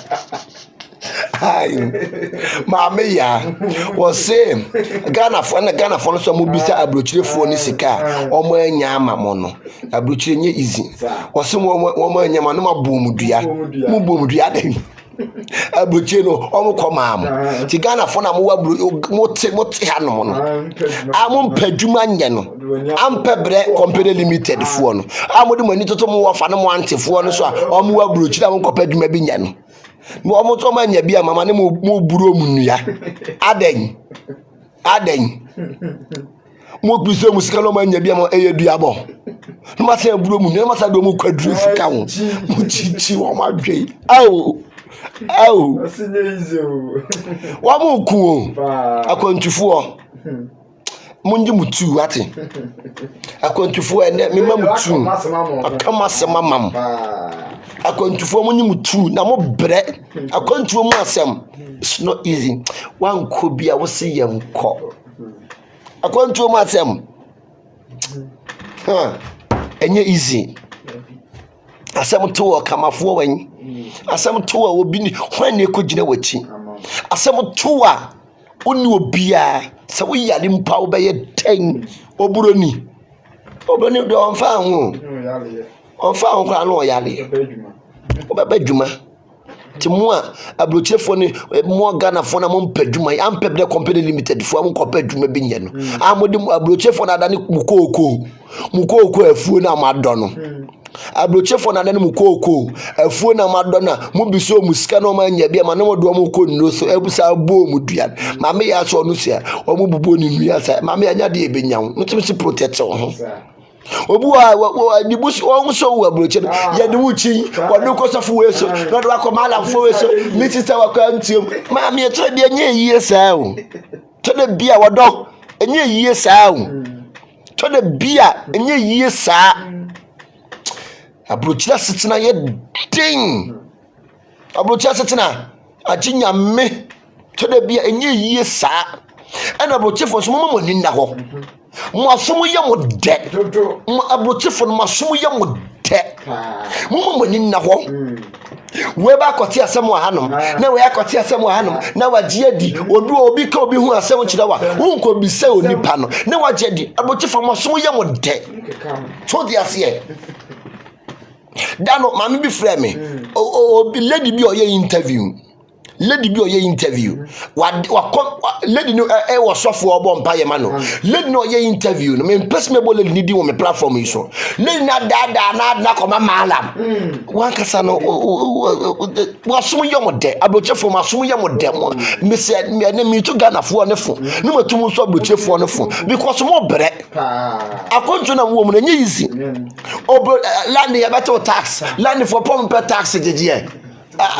Ai. Mame ya. Wo se Ghana fo no so mo bisa abrochefo ni sika. Omo enya ama mo no. Abrochire nye easy. Wo se mo enya ma no ma bom dua. Mo bom dua den. Abrochire no omo koma ti Ghana fo na mo wa mo te hanom no amon padwuma nye no ampe bre company limited fo no amode mani toto mo wa fa no mo antefo no so a omo wa abrochire amon kopadwuma bi nye no mo omo to ma nya bi amama ne mo buru omunua aden mo krise mo sika no ma nya bi amama eyeduabo no ma se buru omunua no ma sa do mo kwaduru sika wo mo chichi wo ma dwei Au. Wa mu ku akwantufuo. Munji mutu ate. Akwantufuo ene me ma mutu. Akama sema mam. Akwantufuo munyi mutu na mo bre. Akwantuo mu asem. It's not easy. Wan ko bia wo se yem ko. Akwantuo mu asem. Enye easy. Asem to kamafo wan. Asem to a obi ni hwan ne ko gina wachi. Asem to a oni obia se wo yale mpa wo be ye ten oburoni do onfa ho kwa no yale obeba dwuma ti mo a abrochefo ni mo Ghana fo na mo mpadwuma ampe be company limited fo am kopa dwuma bi nye no amode abrochefo na dane mukoko afuo na amadɔ no abrochefo na dane mukoko afuo na amadɔ na mo biso musika na ma nya bia ma na mo do mo ko no so ebusa bo mu dua ma me ya so no sia o mo bubo ni nua sa ma me anya de ebenya wo ntimi protect ho obu wa ni busu o so wa broche ya de wuchi wa no ko safo we so na do akoma ala fo we so mi sister wa ka ntiem ma me to de anya yie saa o to de bia wodo anya yie saa o to de bia anya yie saa abroche sitina ye ding abroche sitina ajinya me to de bia anya yie saa ana abroche fo so mo ni na ho mo asomo ye mo de mo abrochefo no masomo ye mo de mo ni na ho we ba kwoti asem wa hanom na we akwoti asem wa hanom na waje adi obi ka obi hu asem kira wa wonko bi se onipa no na waje adi abrochefo masomo ye mo de to di ase dano mami bi frɛ me obi lady bi o ye interview lady lady no was sofo obo mpa ye ma no lady no ye interview no me personable lady ni di wo me platform yi so lady na na koma malam wan kasa no wasom ye mo de abrochefo masom ye mo de mo me se me to Ghana fo ne fo ne matum so abrochefo ne fo because mo bre akonto na wo mo na nye easy obo land ye beto tax land for pompe tax jeje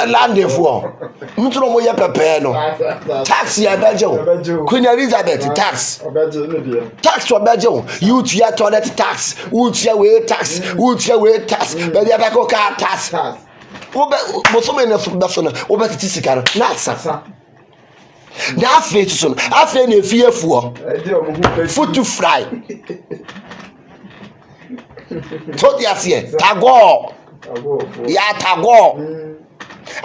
land for ntro mo ye pepe no tax ya bejo Queen Elizabeth tax obejo you to ya toilet tax you we tax be ya ko ka tax wo so me na so na wo be tisikaro na asa na afi so no afi na efie fuo food to fry to dia sie tago ya tago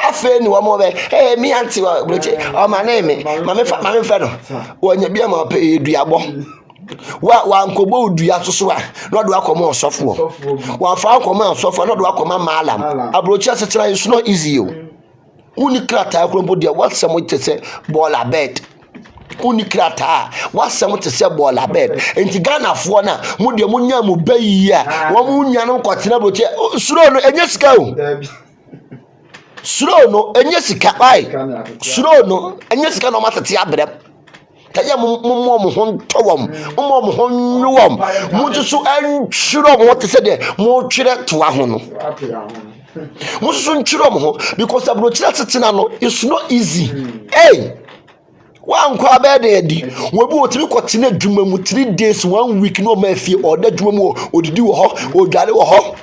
afi ni wo mo be mi anti wa broche o ma na me ma me fa no wo nya bia ma pe eduabo wa nkobo odua soso a no do akoma osofo wa fa akoma osofo no do akoma malam abroche asetera is not easy o unikrata akrombo dia wasam tese bola bed unikrata wasam tese bola bed enti Ghana fo na mo de mo nya mo bayi a wo mo nya no kwatena broche suro no enye sika o suro no enye sika bai suro no enye sika no matete abrem taye mo ho towom mo ho nwom mo tusu anhuro mo tese de mo twere to aho no Musu nchiro mo ho because abrochira tetena no it's not easy. Hey, one kwa bede di we bi otimi kwotena dwuma mu 3 days 1 week no ma fie oda dwuma mu odidi wo ho odware wo ho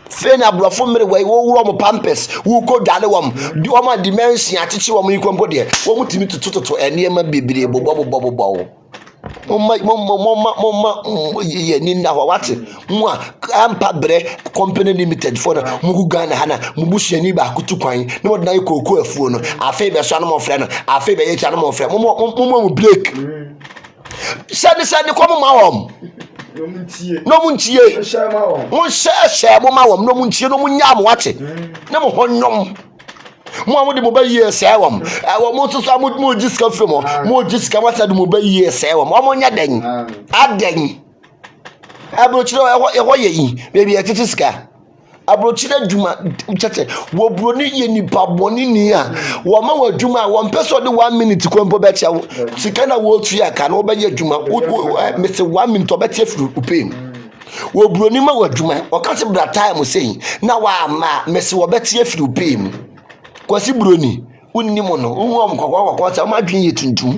fena brofo mere we wo wuro mo pampers wo ko dware wom di o ma dimension achichi wom ikwampo de wo mutimi tutututu enema bebire bobo mama ye ni na wate mu ampa bre company limited for na mu Ghana hana mu busuani ba kutu kwan na wode na ikoko afuo no afi be so no mo frɛ no afi be ye cha no mo frɛ mu break sade ko ma wom no muntie mo share mo ma wom no muntie no munya mo wate na mo honnom mo de mo ba yie se wom mo so so mo jiska fremo mo jiska wasa de mo ba yie se wom mo nya den aden abrochiro e ye yi baby e titi ska abrochiro djuma tete wo broni ye nipa boni ni a wo ma wa djuma wo mpeso de 1 minute kwempo be tia sika na wo tu ya ka na wo ba ye djuma me se 1 minute obetia fru upem wo broni ma wa djuma o ka se bra time sei na wa ma me se wo betia fru upem kwasi broni unni mo no unwo mkokwa ta ma dwen ye tuntum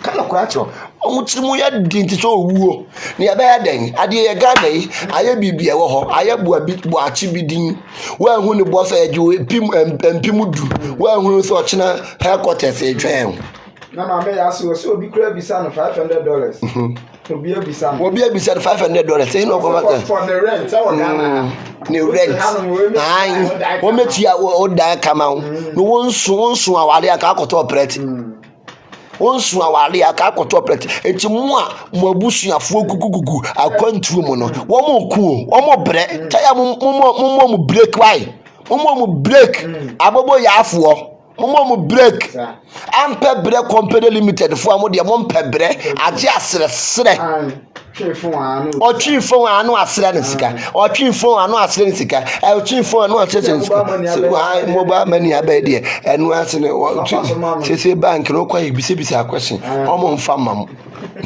kala kwacho omutirimu ya dinti so owuo ne ya be ya den ade ye gada yi aye bibia wo ho aye bo achi bidin wa hu ne bo so eje empim du wa hu so ochina headquarters etwen na ma me ya so obi kura bisa no $500 obi abisa $500 say no go back for the rent Ghana ni rent ai wo metia wo dan kama no wonsu awale aka akoto operate wonsu awale aka akoto operate enti mu a mo abusuafo gugugugu akwantu mu no wo mo ku wo mo bre taya mo break why mo break abobo ya afo mo break ampe bre company limited fo amode mo mpe bre age asere Ochifon anu asere ne sika ochifon anu asere ne sika ochifon anu asere ne sika mobile money abede enu asene sese bank no kwa ibise question omo mfa mam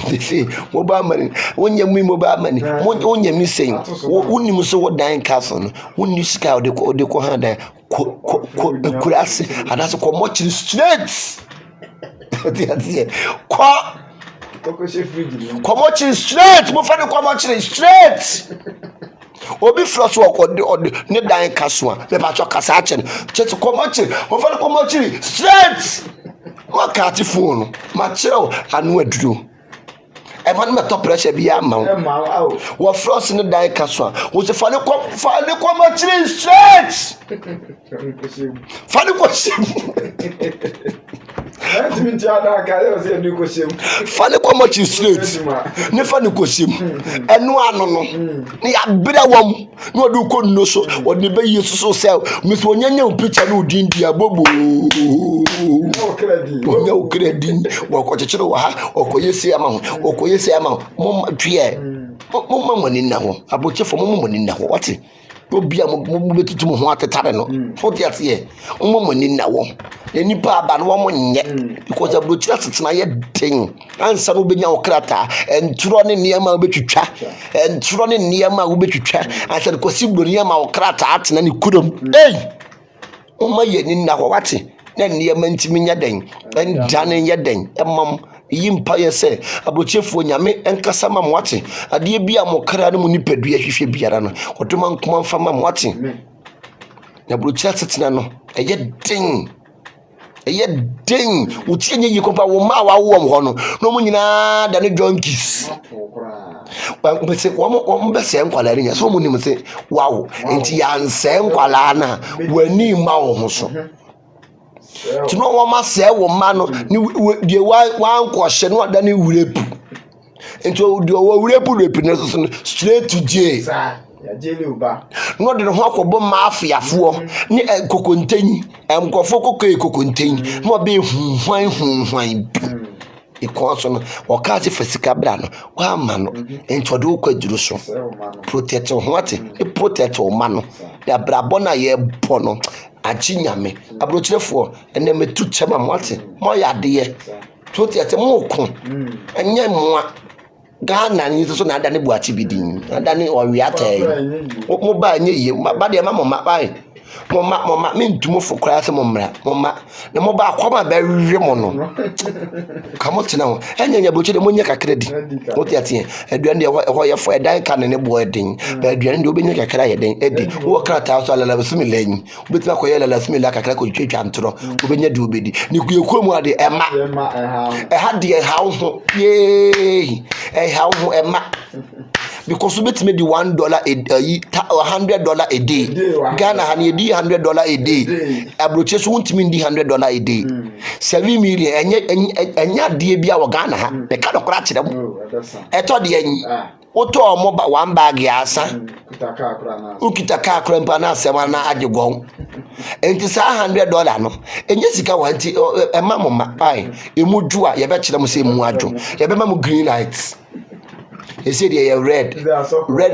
sese mobile money wonye mu mobile money wonye mi sen wonni mu so wodan castle no wonni sika ode ko handa kurasi adaso ko mochiri straight kwa come on straight mo fani come on straight obi flush work on ne dan kasua me ba cho kasa ache chetu come on mo fani come on straight mo ka ti phone ma chiro anu aduro e man me top pressure bi ama wo flush ne dan kasua wo se fani come on straight fani ko fani kwa mochi straight ne fani ko sim enu anu no ne ya bere wom ne odu ko no so odi be yesu so sel mis wonyanya picture no din dia bobo onya okredin wo ko chechire wo ha okoyesi ama ho okoyesi ama mo twie mo mamani na ho abochefo mo mamani na ho wate obi am mo betutu mo ho atetare no so ti ate mo mamani na wo enipa aba no mo nye because abrochira tetena ye den ansa no benya okrata enturo ne niam a obetwitwa enturo ne niam a obetwitwa ansa ko sibro niam a okrata atena ne kudom o ma ye ni na ho wate na niam ntimi nya den endane ye den emam yimpa ye se abrochefo nyame enkasa ma mwate ade bia mokra ne mu nipadua hwehwe biara no odoma nkoma mfa ma mwate na abrochira tetena no eye den utie nye yikopa wo ma wa wo ho no mu nyina da ne donkeys ba mbese wo mbese nkwala nya so mu nim se wow enti ya nse nkwala na wani ma wo ho so tino wo ma se wo ma no ni de wa nkwohye no da ne wurepu enti de wo wurepu ne so straight to jail ya jeli uba no de ho akobo ma afiafo ni kokontenyi emkofo kokontenyi mo be hunhwan ikoso no wakati fasika bra no wa ma no entode okwaduru so protect ho ate protect o ma no da brabo na ye bo no achinyame abrochirefo ene metu chema mo ate mo ya de ye protect mo ko enye moa Ghana ni so na adane buachi bidin adane owiata mo ba nye ye ba de ma mo ma ba mo me ntumo fo kra se mo mra mo ma na mo ba akoma ba hwe mo no kamo tena ho enya nya boche de mo nya kakra di o ti atie aduane de ho ye fo edan ka ne bo edin ba aduane de obenya kakra ye den edi wo kra ta so alala bismi lenyi obetima ko ye lala bismi la kakra ko twetwa ntro obenya de obedi ni ku ekuro mu ade ema ha de ha ho ye ha ho ema because we made $1 a day, $100 a day. Ghana had $100 a day. Abroad won't mean $100 a day. 7 million and yet dear be our Ghana. The kind of cratch them. I thought the end. Oto omo one bag yasa. Ukitaka krempana semana ajugo. Enti sa $100 no. Enye sika wanti e mama ma ai. Emu jua ye be kire mo se mu adwo. Ye be ma green lights. He said you're red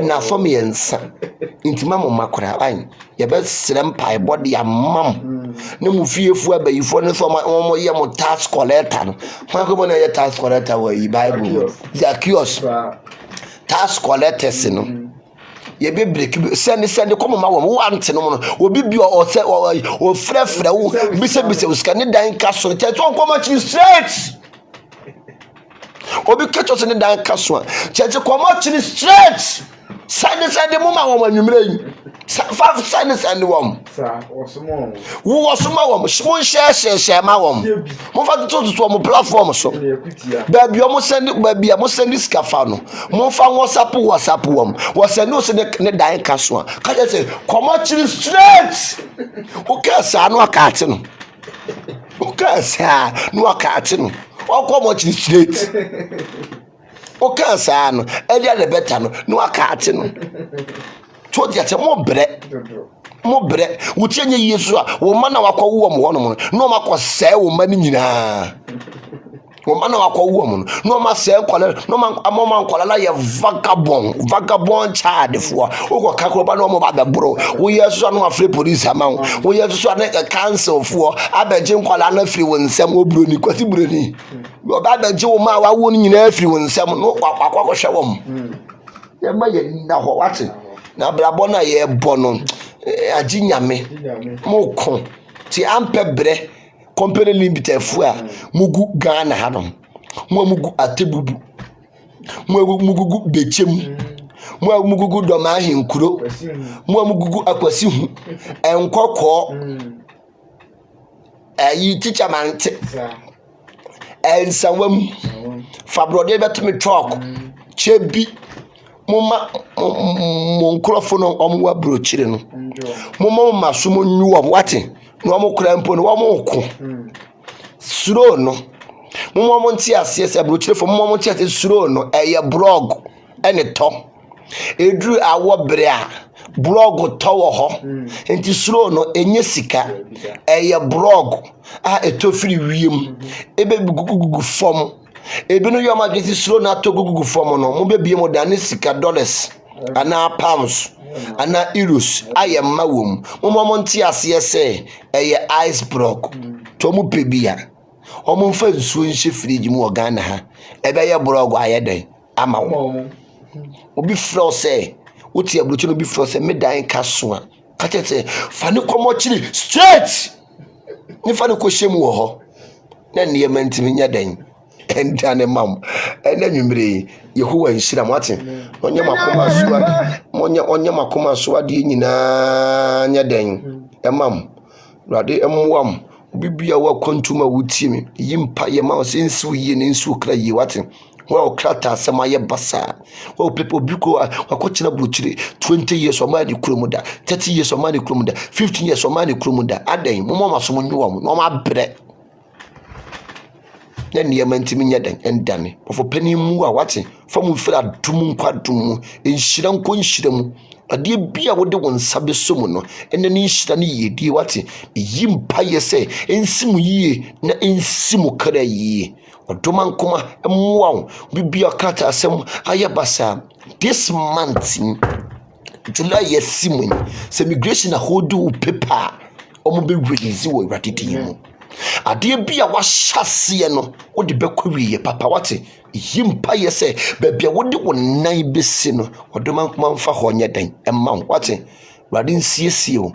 na for me and into mamma macra line. You best slam pie body a mum. No more fearful about you for no for my own yam task collector. How on a task collector where you Bible? The kiosk task collectors, you know. Ye be break send the common ma one to no will be or fresh bisa scan dying castle. Tell one come straight. Obi catch us in the dan castle. Church come out to the straight. Side the mama when you mean. 5 signs and one. Who was small share my one. Move out to platform so. Baby, almost send it, baby, I must send this scafano. More fun WhatsApp was a nose in the dying castle. Can I say, come out to the straight? Okay, sir, no carton. Okay, sir, no carton. Or come out to the straight. Okay, sir, no, Elia the better, no carton. Told you more bread. We change years. Woman, I call woman. No, my cause say woman. Woman, I call woman. No, my say, no man, a moment call a vagabond child for over Cacobano about the bro. We have some of free police amount. We have to make a council for Abba Jim Colana free when some will bruni, quasi bruni. Your bad Joe Ma, I won't in every one, some no quack show. You may know what's na blabona ye bono aginya me moko ti ampe bre company limited fu a mugu Ghana hanom mugu atebubu mugu bechem mugu doma ahinkuro mugu akwasi hu enkoko ayi teacher mante ensawam fabrode betumi talk chebi Mama Moncrofono omwa brochire no. Mama masumo nyuom wate. No mo krampo no wo ko. Suro no. Mama monti ase brochire fo mama monti ase suro no eye blog ene to. Edru awo bre a blog to wo ho. Enti suro no enye sika eye blog a etofiri wiem. Ebe gugugu fom. Ebinu yoma gesi slow na to gugu form no mo be bie mo dane sika dollars ana pounds ana euros ayemma wom mo monti ase ese eye ice block to mo pebia o mo fa nsuo nche fridge mu Ghana ha ebe ye blog ayeden ama wo obi fro se woti abrochi no bi fro se me dan kaso a ka tete fa ne komo chiri straight ni fa ne ko shemu wo ho na ne ntimi nya dan endane mam ena nwumre yehowa nshira mwate onye makoma suwa onye makoma suwa de nyina nya den emam rade emwam bibia wa kontuma wutimi yimpa ye ma sensi wiye ne nsu kra yi wate wa krata asema ye basa wa people biko akochina buchire 20 years o ma di kromuda 30 years o ma di kromuda 15 years o ma di kromuda adan mo maso nwom no ma bre na niyama ntimi nya dan endane ofo pani mu a wate famu fira dum nkwadum enhira nko nhira mu ade bia wode won sabe somu no ene ni nhira ne yedi wate yimpa yese ensimu yie na ensimu kara yie odoma nkoma emwa bibia kata asem ayabasa this month July yesimu se migration a hodu paper omo be release wo radidi mu adeɛ bi a wahyɛseɛ no wode bɛkɔ wie papa wate yimpa yɛ sɛ baabi a wode wo nan bɛsi no wɔde mankoma mfa hɔ nyɛ den ɛma wo wate Awurade nsiesie wo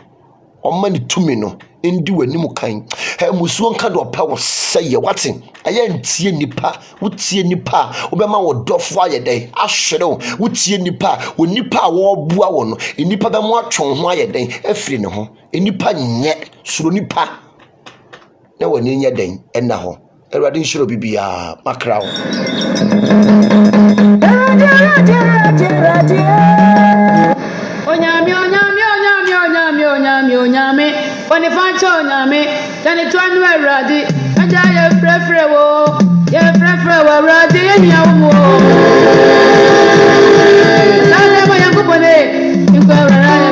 ɔma ne tumi no ndi w'anim kan musuo nka de ɔpɛ wo sɛyɛ wate ɛyɛ ntie nipa wotie nipa a wobɛma wo dɔfo ayɛ den ahwere wo wotie nipa a wo nipa a wɔbua wo no nipa bɛmo atwe ho ayɛ den afiri ne ho nipa nyɛ suro nipa na w'ani nyɛ den ɛna hɔ Awurade nhyira bibia makra wo Onyame, when if I told me, then it one way ready, and I have preferable, yeah, preferable, ready, and you never young company, you go around,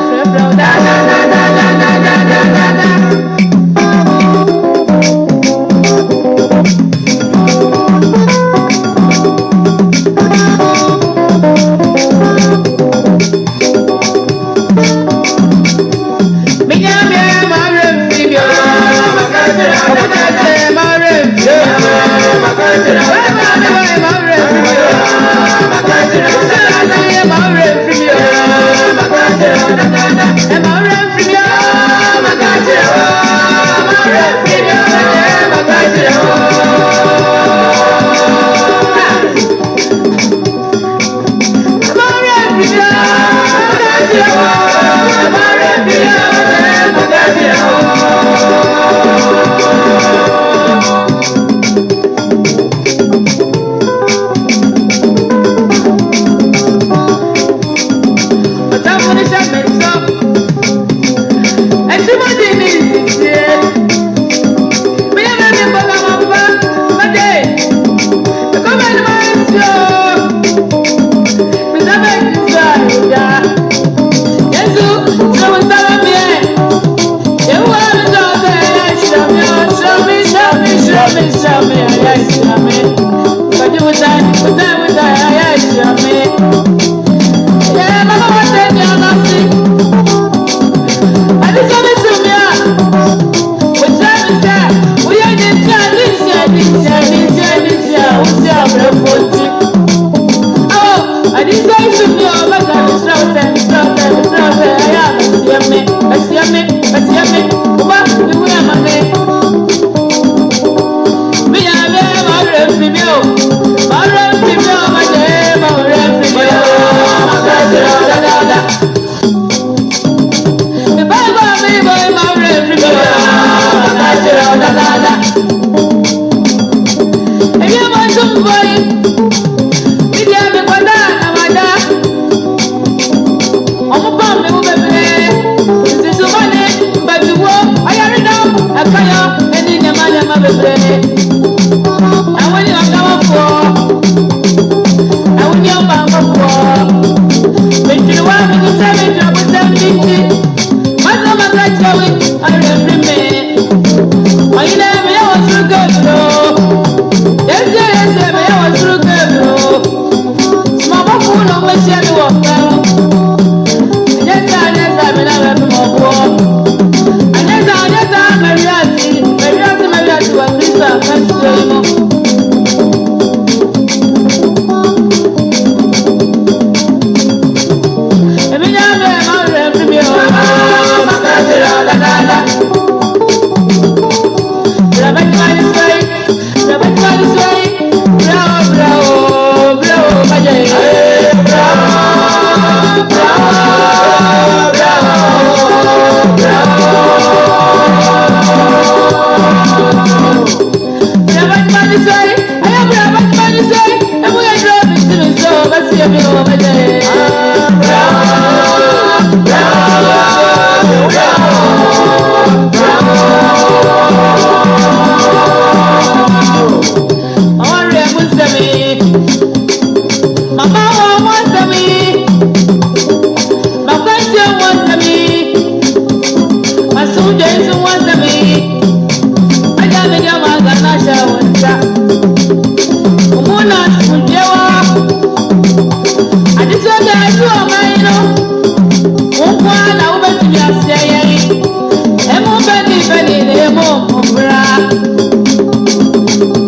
Emo beni beni emo mbra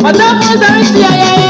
Ọ̀dọ́ fún sọ̀rọ̀ sí ẹyẹ